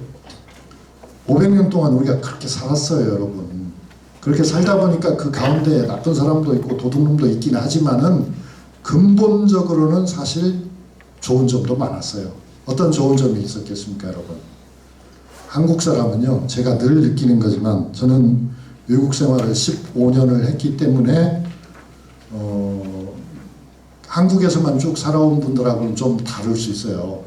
500년 동안 우리가 그렇게 살았어요, 여러분. 그렇게 살다 보니까 그 가운데 나쁜 사람도 있고 도둑놈도 있긴 하지만은 근본적으로는 사실 좋은 점도 많았어요. 어떤 좋은 점이 있었겠습니까, 여러분? 한국 사람은요, 제가 늘 느끼는 거지만 저는 외국 생활을 15년을 했기 때문에 한국에서만 쭉 살아온 분들하고는 좀 다를 수 있어요.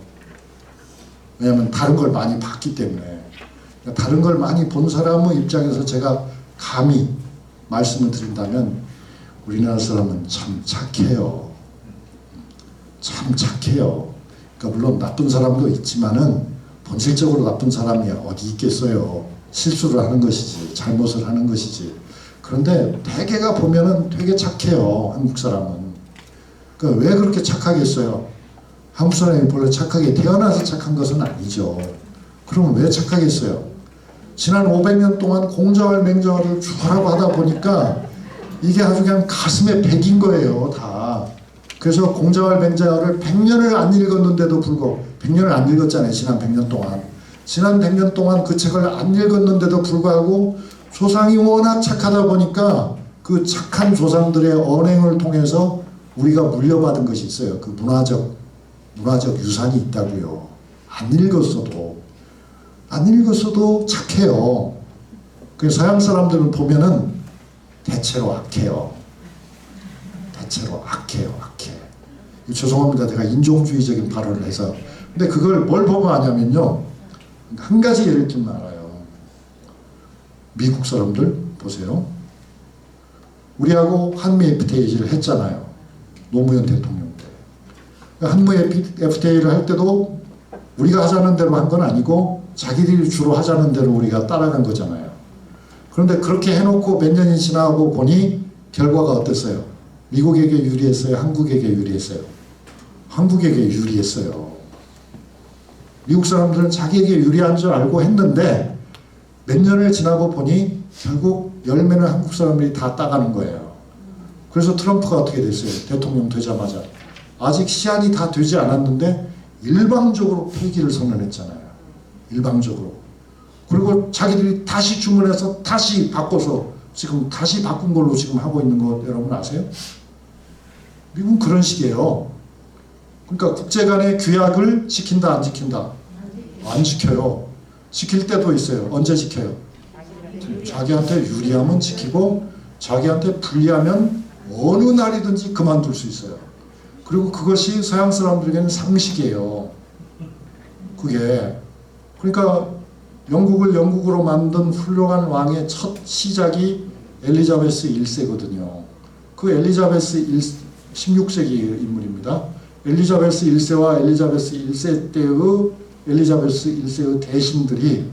왜냐하면 다른 걸 많이 봤기 때문에. 다른 걸 많이 본 사람의 입장에서 제가 감히 말씀을 드린다면 우리나라 사람은 참 착해요. 참 착해요. 그러니까 물론 나쁜 사람도 있지만은 본질적으로 나쁜 사람이 어디 있겠어요. 실수를 하는 것이지, 잘못을 하는 것이지. 그런데 대개가 보면은 되게 착해요, 한국 사람은. 그러니까 왜 그렇게 착하겠어요? 한국 사람이 본래 착하게 태어나서 착한 것은 아니죠. 그러면 왜 착하겠어요? 지난 500년 동안 공자왈 맹자왈을 주하라고 하다 보니까 이게 아주 그냥 가슴에 백인 거예요, 다. 그래서 공자와 맹자를 100년을 안 읽었는데도 불구하고 100년을 안 읽었잖아요, 지난 100년 동안. 지난 100년 동안 그 책을 안 읽었는데도 불구하고 조상이 워낙 착하다 보니까 그 착한 조상들의 언행을 통해서 우리가 물려받은 것이 있어요. 그 문화적 유산이 있다고요. 안 읽었어도 착해요. 그 서양 사람들은 보면은 대체로 악해요. 악해. 죄송합니다. 제가 인종주의적인 발언을 해서. 근데 그걸 뭘 보고 하냐면요. 한 가지 예를 들면 알아요. 미국 사람들 보세요. 우리하고 한미 FTA를 했잖아요. 노무현 대통령 때. 한미 FTA를 할 때도 우리가 하자는 대로 한 건 아니고 자기들이 주로 하자는 대로 우리가 따라간 거잖아요. 그런데 그렇게 해놓고 몇 년이 지나고 보니 결과가 어땠어요? 미국에게 유리했어요? 한국에게 유리했어요? 한국에게 유리했어요. 미국 사람들은 자기에게 유리한 줄 알고 했는데 몇 년을 지나고 보니 결국 열매는 한국 사람들이 다 따가는 거예요. 그래서 트럼프가 어떻게 됐어요? 대통령 되자마자. 아직 시한이 다 되지 않았는데 일방적으로 폐기를 선언했잖아요. 일방적으로. 그리고 자기들이 다시 주문해서 다시 바꿔서 지금 다시 바꾼 걸로 지금 하고 있는 거 여러분 아세요? 미국은 그런 식이에요. 그러니까 국제 간의 규약을 지킨다 안 지킨다? 안 지켜요. 지킬 때도 있어요. 언제 지켜요? 자기한테 유리하면 지키고 자기한테 불리하면 어느 날이든지 그만둘 수 있어요. 그리고 그것이 서양 사람들에게는 상식이에요. 그게. 그러니까 영국을 영국으로 만든 훌륭한 왕의 첫 시작이 엘리자베스 1세거든요. 그 엘리자베스 16세기 인물입니다. 엘리자베스 1세와 엘리자베스 1세 때의 엘리자베스 1세의 대신들이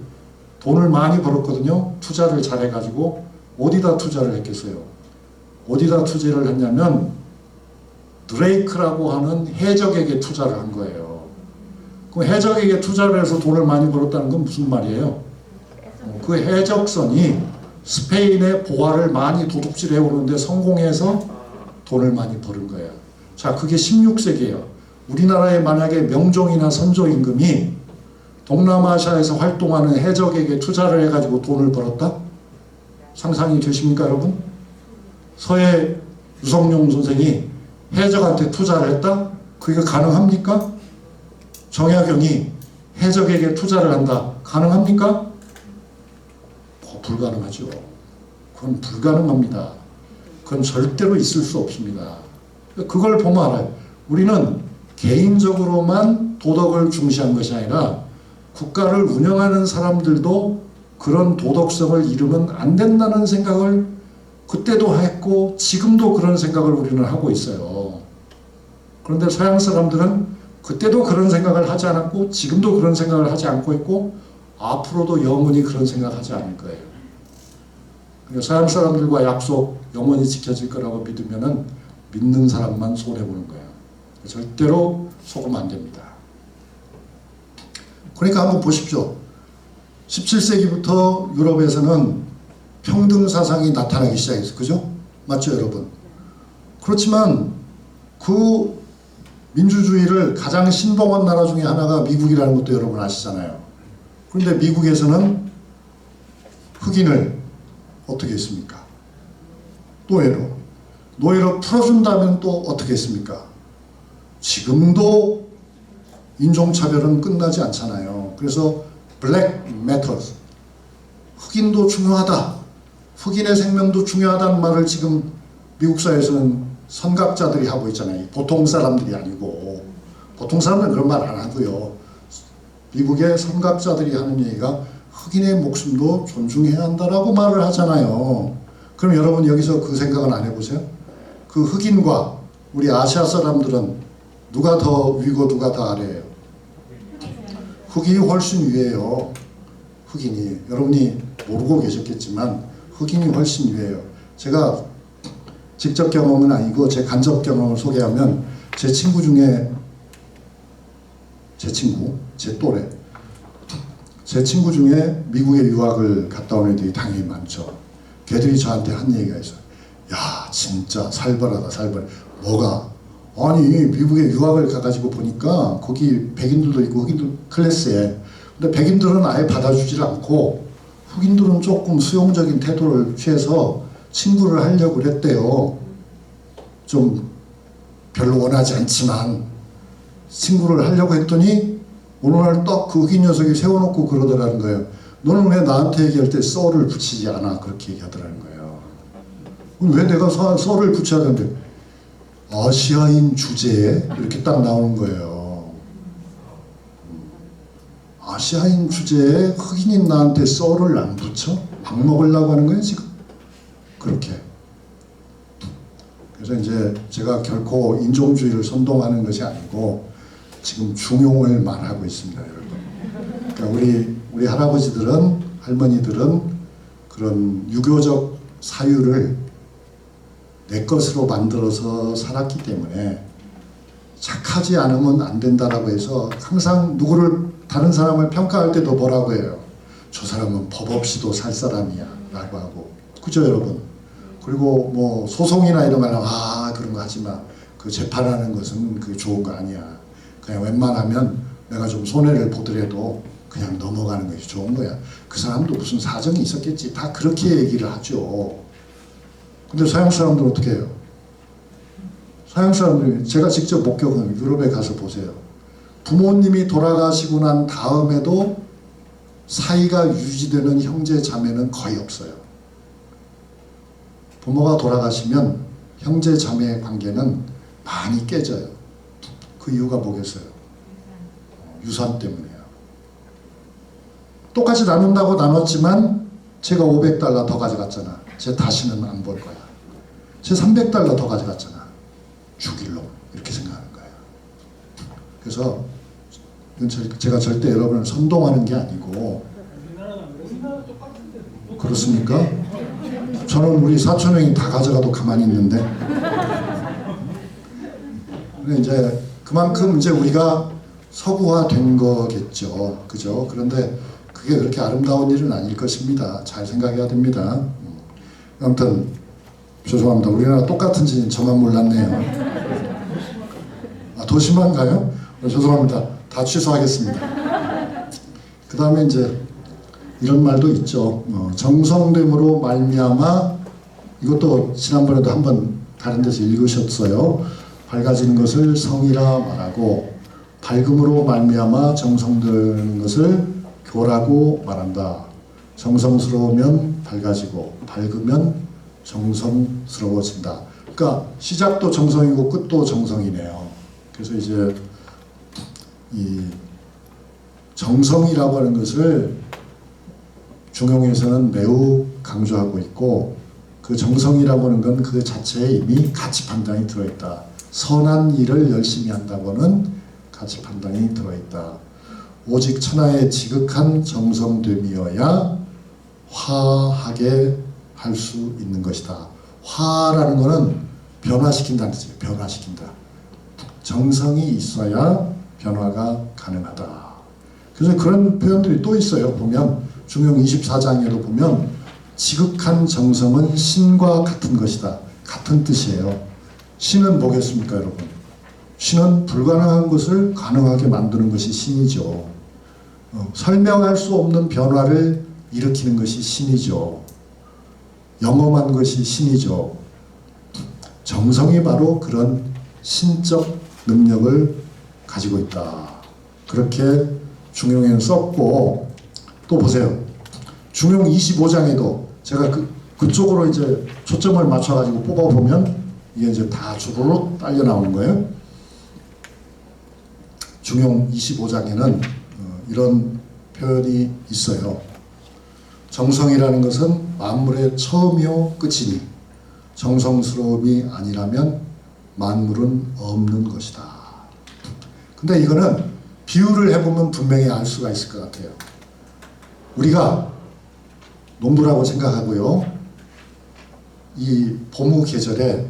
돈을 많이 벌었거든요. 투자를 잘해가지고. 어디다 투자를 했겠어요? 어디다 투자를 했냐면 드레이크라고 하는 해적에게 투자를 한 거예요. 그 해적에게 투자를 해서 돈을 많이 벌었다는 건 무슨 말이에요? 그 해적선이 스페인의 보화를 많이 도둑질해 오는데 성공해서 돈을 많이 버는 거예요. 자, 그게 16세기예요. 우리나라에 만약에 명종이나 선조 임금이 동남아시아에서 활동하는 해적에게 투자를 해가지고 돈을 벌었다? 상상이 되십니까, 여러분? 서해 유성룡 선생이 해적한테 투자를 했다? 그게 가능합니까? 정약용이 해적에게 투자를 한다. 가능합니까? 불가능하죠. 그건 불가능합니다. 그건 절대로 있을 수 없습니다. 그걸 보면 알아요. 우리는 개인적으로만 도덕을 중시한 것이 아니라 국가를 운영하는 사람들도 그런 도덕성을 잃으면 안 된다는 생각을 그때도 했고 지금도 그런 생각을 우리는 하고 있어요. 그런데 서양 사람들은 그때도 그런 생각을 하지 않았고 지금도 그런 생각을 하지 않고 있고 앞으로도 영원히 그런 생각을 하지 않을 거예요. 그러니까 서양 사람들과 약속 영원히 지켜질 거라고 믿으면은 믿는 사람만 손해보는 거예요. 절대로 속으면 안 됩니다. 그러니까 한번 보십시오. 17세기부터 유럽에서는 평등 사상이 나타나기 시작했어요. 그죠? 맞죠, 여러분? 그렇지만 그 민주주의를 가장 신봉한 나라 중에 하나가 미국이라는 것도 여러분 아시잖아요. 그런데 미국에서는 흑인을 어떻게 했습니까? 노예로 풀어준다면 또 어떻게 했습니까? 지금도 인종차별은 끝나지 않잖아요. 그래서 블랙 매터스, 흑인도 중요하다, 흑인의 생명도 중요하다는 말을 지금 미국 사회에서는 선각자들이 하고 있잖아요. 보통 사람들이 아니고. 보통 사람은 그런 말 안 하고요. 미국의 선각자들이 하는 얘기가 흑인의 목숨도 존중해야 한다라고 말을 하잖아요. 그럼 여러분 여기서 그 생각은 안 해보세요? 그 흑인과 우리 아시아 사람들은 누가 더 위고 누가 더 아래예요? 흑인이 훨씬 위에요. 흑인이. 여러분이 모르고 계셨겠지만 흑인이 훨씬 위에요. 제가 직접 경험은 아니고 제 간접 경험을 소개하면 제 친구 중에 제 또래 제 친구 중에 미국에 유학을 갔다 온 애들이 당연히 많죠. 걔들이 저한테 한 얘기가 있어요. 야, 진짜 살벌하다, 살벌해. 뭐가? 아니, 미국에 유학을 가가지고 보니까 거기 백인들도 있고 흑인들 클래스에. 근데 백인들은 아예 받아주질 않고 흑인들은 조금 수용적인 태도를 취해서 친구를 하려고 그랬대요. 좀 별로 원하지 않지만 친구를 하려고 했더니 어느 날 딱 그 흑인 녀석이 세워놓고 그러더라는 거예요. 너는 왜 나한테 얘기할 때 썰을 붙이지 않아? 그렇게 얘기하더라는 거예요. 왜 내가 썰을 붙여야 되는데 아시아인 주제에 이렇게 딱 나오는 거예요. 아시아인 주제에 흑인인 나한테 썰을 안 붙여? 막 먹으려고 하는 거예요 지금? 그렇게. 그래서 이제 제가 결코 인종주의를 선동하는 것이 아니고 지금 중용을 말하고 있습니다, 여러분. 그러니까 우리 할아버지들은, 할머니들은 그런 유교적 사유를 내 것으로 만들어서 살았기 때문에 착하지 않으면 안 된다라고 해서 항상 누구를, 다른 사람을 평가할 때도 뭐라고 해요? 저 사람은 법 없이도 살 사람이야 라고 하고. 그죠, 여러분? 그리고 뭐 소송이나 이런 말 하면 그런 거 하지 마. 그 재판하는 것은 그게 좋은 거 아니야. 그냥 웬만하면 내가 좀 손해를 보더라도 그냥 넘어가는 것이 좋은 거야. 그 사람도 무슨 사정이 있었겠지. 다 그렇게 얘기를 하죠. 근데 서양 사람들은 어떻게 해요? 서양 사람들이, 제가 직접 목격한 유럽에 가서 보세요. 부모님이 돌아가시고 난 다음에도 사이가 유지되는 형제 자매는 거의 없어요. 부모가 돌아가시면 형제 자매의 관계는 많이 깨져요. 그 이유가 뭐겠어요? 유산 때문에요. 똑같이 나눈다고 나눴지만 제가 500달러 더 가져갔잖아. 쟤 다시는 안 볼 거야. 쟤 300달러 더 가져갔잖아. 죽일 놈. 이렇게 생각하는 거예요. 그래서 제가 절대 여러분을 선동하는 게 아니고. 그렇습니까? 저는 우리 사촌형이 다 가져가도 가만히 있는데. 근데 이제 그만큼 이제 우리가 서구화된 거겠죠. 그죠? 그런데 그게 그렇게 아름다운 일은 아닐 것입니다. 잘 생각해야 됩니다. 아무튼 죄송합니다. 우리나라 똑같은 짓 저만 몰랐네요. 더 심한가요? 죄송합니다. 다 취소하겠습니다. 그 다음에 이제 이런 말도 있죠. 정성됨으로 말미암아, 이것도 지난번에도 한번 다른 데서 읽으셨어요. 밝아지는 것을 성이라 말하고 밝음으로 말미암아 정성되는 것을 교라고 말한다. 정성스러우면 밝아지고 밝으면 정성스러워진다. 그러니까 시작도 정성이고 끝도 정성이네요. 그래서 이제 이 정성이라고 하는 것을 중용에서는 매우 강조하고 있고, 그 정성이라고 하는 건 그 자체에 이미 가치 판단이 들어있다. 선한 일을 열심히 한다고는 가치 판단이 들어있다. 오직 천하의 지극한 정성됨이어야 화하게 할 수 있는 것이다. 화라는 거는 변화시킨다는 뜻이에요. 변화시킨다. 정성이 있어야 변화가 가능하다. 그래서 그런 표현들이 또 있어요. 보면 중용 24장에도 보면 지극한 정성은 신과 같은 것이다. 같은 뜻이에요. 신은 뭐겠습니까, 여러분? 신은 불가능한 것을 가능하게 만드는 것이 신이죠. 설명할 수 없는 변화를 일으키는 것이 신이죠. 영험한 것이 신이죠. 정성이 바로 그런 신적 능력을 가지고 있다. 그렇게 중용에는 썼고, 또 보세요. 중용 25장에도 제가 그쪽으로 이제 초점을 맞춰가지고 뽑아보면 이게 이제 다 주르륵 딸려 나오는 거예요. 중용 25장에는 이런 표현이 있어요. 정성이라는 것은 만물의 처음이요 끝이니 정성스러움이 아니라면 만물은 없는 것이다. 근데 이거는 비유를 해보면 분명히 알 수가 있을 것 같아요. 우리가 농부라고 생각하고요. 이 봄우 계절에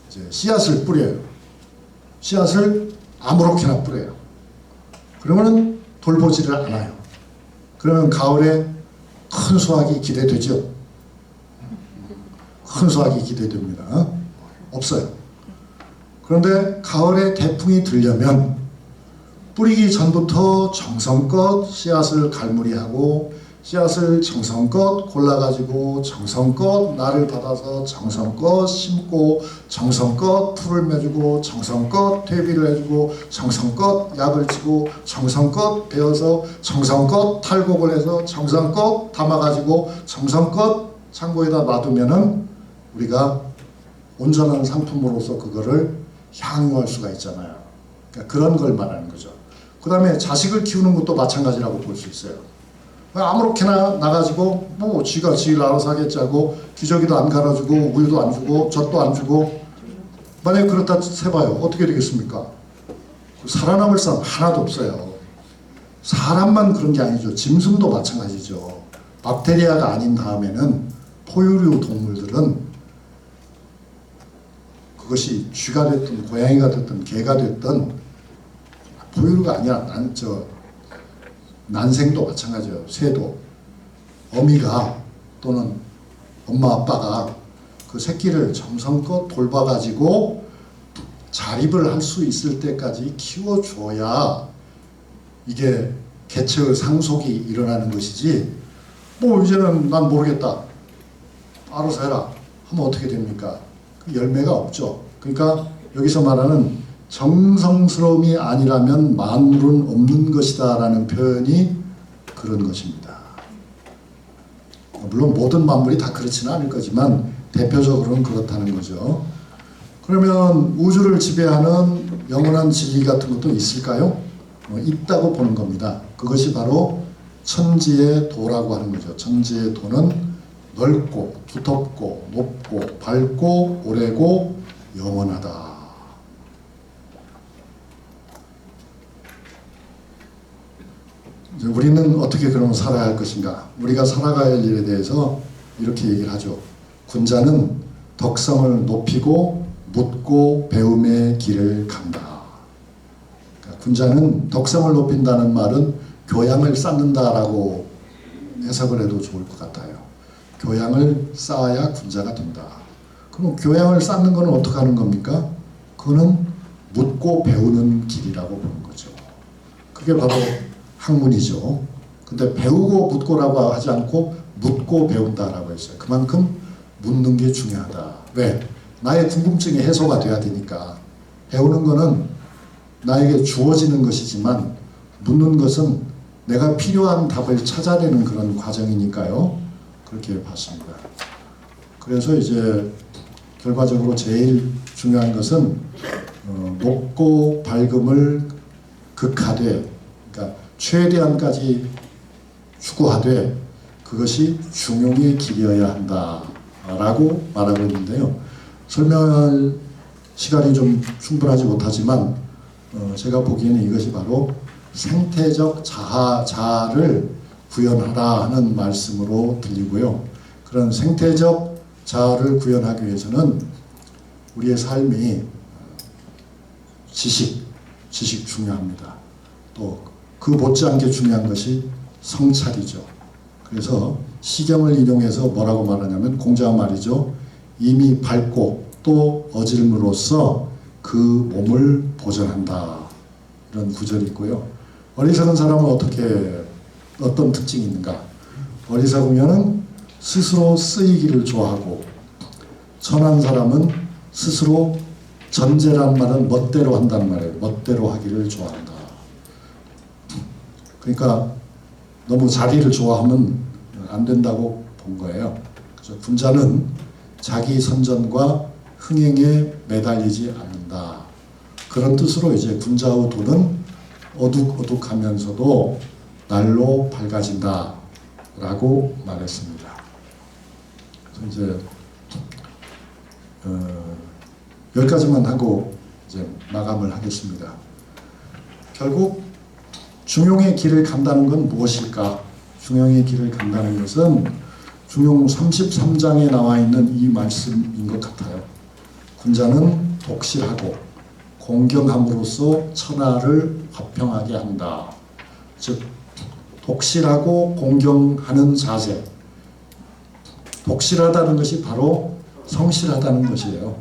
이제 씨앗을 뿌려요. 씨앗을 아무렇게나 뿌려요. 그러면은 돌보지를 않아요. 그러면 가을에 큰 수확이 기대되죠. 흔수하게 기대됩니다. 없어요. 그런데 가을에 태풍이 들려면 뿌리기 전부터 정성껏 씨앗을 갈무리하고 씨앗을 정성껏 골라가지고 정성껏 날을 받아서 정성껏 심고 정성껏 풀을 매주고 정성껏 퇴비를 해주고 정성껏 약을 치고 정성껏 베어서 정성껏 탈곡을 해서 정성껏 담아가지고 정성껏 창고에다 놔두면은 우리가 온전한 상품으로서 그거를 향유할 수가 있잖아요. 그러니까 그런 걸 말하는 거죠. 그 다음에 자식을 키우는 것도 마찬가지라고 볼 수 있어요. 아무렇게나 나가지고 뭐 지가 지일 알아서 하겠지 하고 기저귀도 안 갈아주고 우유도 안 주고 젖도 안 주고 만약에 그렇다 해봐요. 어떻게 되겠습니까? 살아남을 사람 하나도 없어요. 사람만 그런 게 아니죠. 짐승도 마찬가지죠. 박테리아가 아닌 다음에는 포유류 동물들은 그것이 쥐가 됐든 고양이가 됐든 개가 됐든 포유류가 아니라 난생도 마찬가지예요. 새도 어미가 또는 엄마 아빠가 그 새끼를 정성껏 돌봐가지고 자립을 할 수 있을 때까지 키워줘야 이게 개체의 상속이 일어나는 것이지 뭐 이제는 난 모르겠다 알아서 해라 하면 어떻게 됩니까? 그 열매가 없죠. 그러니까 여기서 말하는 정성스러움이 아니라면 만물은 없는 것이다 라는 표현이 그런 것입니다. 물론 모든 만물이 다 그렇지는 않을 거지만 대표적으로는 그렇다는 거죠. 그러면 우주를 지배하는 영원한 진리 같은 것도 있을까요? 있다고 보는 겁니다. 그것이 바로 천지의 도라고 하는 거죠. 천지의 도는 넓고 두텁고 높고 밝고 오래고 영원하다. 우리는 어떻게 그러면 살아야 할 것인가? 우리가 살아가야 할 일에 대해서 이렇게 얘기를 하죠. 군자는 덕성을 높이고 묻고 배움의 길을 간다. 그러니까 군자는 덕성을 높인다는 말은 교양을 쌓는다라고 해석을 해도 좋을 것 같아요. 교양을 쌓아야 군자가 된다. 그럼 교양을 쌓는 것은 어떻게 하는 겁니까? 그거는 묻고 배우는 길이라고 보는 거죠. 그게 바로 학문이죠. 근데 배우고 묻고라고 하지 않고 묻고 배운다라고 했어요. 그만큼 묻는 게 중요하다. 왜? 나의 궁금증이 해소가 돼야 되니까. 배우는 거는 나에게 주어지는 것이지만 묻는 것은 내가 필요한 답을 찾아내는 그런 과정이니까요. 그렇게 봤습니다. 그래서 이제 결과적으로 제일 중요한 것은 높고 밝음을 극하되, 그러니까 최대한까지 추구하되 그것이 중용의 길이어야 한다라고 말하고 있는데요. 설명할 시간이 좀 충분하지 못하지만 제가 보기에는 이것이 바로 생태적 자아를 구현하라 하는 말씀으로 들리고요. 그런 생태적 자아를 구현하기 위해서는 우리의 삶이 지식 중요합니다. 또 그 못지않게 중요한 것이 성찰이죠. 그래서 시경을 인용해서 뭐라고 말하냐면 공자가 말이죠. 이미 밟고 또 어질므로써 그 몸을 보전한다. 이런 구절이 있고요. 어리석은 사람은 어떤 특징이 있는가? 어리석으면 스스로 쓰이기를 좋아하고, 천한 사람은 스스로 전제란 말은 멋대로 한단 말이에요. 멋대로 하기를 좋아한다. 그러니까 너무 자기를 좋아하면 안 된다고 본 거예요. 그래서 군자는 자기 선전과 흥행에 매달리지 않는다. 그런 뜻으로 이제 군자의 도는 어둑어둑하면서도 날로 밝아진다 라고 말했습니다. 그래서 이제 여기까지만 하고 이제 마감을 하겠습니다. 결국 중용의 길을 간다는 건 무엇일까? 중용의 길을 간다는 것은 중용 33장에 나와 있는 이 말씀인 것 같아요. 군자는 독실하고 공경함으로써 천하를 화평하게 한다. 즉 독실하고 공경하는 자세. 독실하다는 것이 바로 성실하다는 것이에요.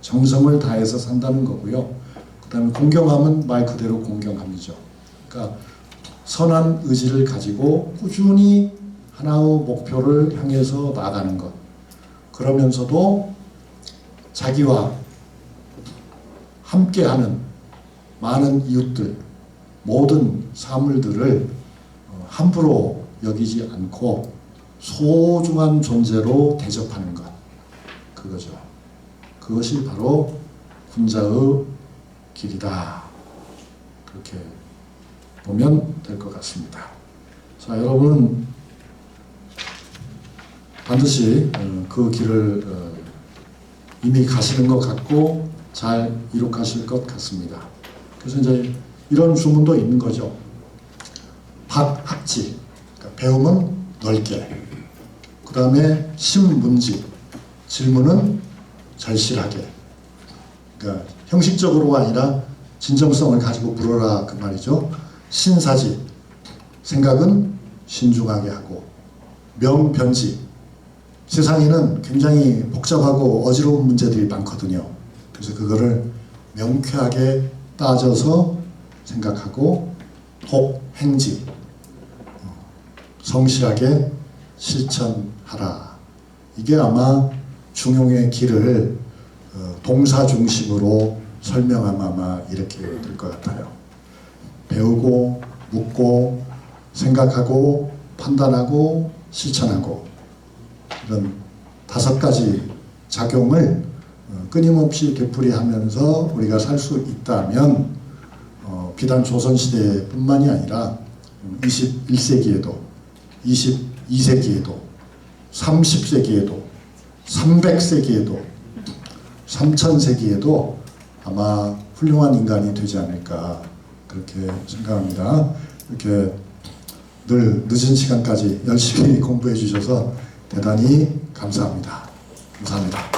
정성을 다해서 산다는 거고요. 그 다음에 공경함은 말 그대로 공경함이죠. 그러니까 선한 의지를 가지고 꾸준히 하나의 목표를 향해서 나아가는 것. 그러면서도 자기와 함께하는 많은 이웃들, 모든 사물들을 함부로 여기지 않고 소중한 존재로 대접하는 것. 그거죠. 그것이 바로 군자의 길이다. 그렇게 보면 될 것 같습니다. 자, 여러분 반드시 그 길을 이미 가시는 것 같고 잘 이룩하실 것 같습니다. 그래서 이제 이런 주문도 있는 거죠. 박학지, 그러니까 배움은 넓게, 그 다음에 신문지, 질문은 절실하게. 그러니까 형식적으로가 아니라 진정성을 가지고 물어라 그 말이죠. 신사지, 생각은 신중하게 하고, 명변지, 세상에는 굉장히 복잡하고 어지러운 문제들이 많거든요. 그래서 그거를 명쾌하게 따져서 생각하고, 독행지, 성실하게 실천하라. 이게 아마 중용의 길을 동사 중심으로 설명하면 아마 이렇게 될 것 같아요. 배우고, 묻고, 생각하고, 판단하고, 실천하고, 이런 5가지 작용을 끊임없이 되풀이하면서 우리가 살 수 있다면 비단 조선시대뿐만이 아니라 21세기에도 22세기에도 30세기에도 300세기에도 3000세기에도 아마 훌륭한 인간이 되지 않을까 그렇게 생각합니다. 이렇게 늘 늦은 시간까지 열심히 공부해 주셔서 대단히 감사합니다. 감사합니다.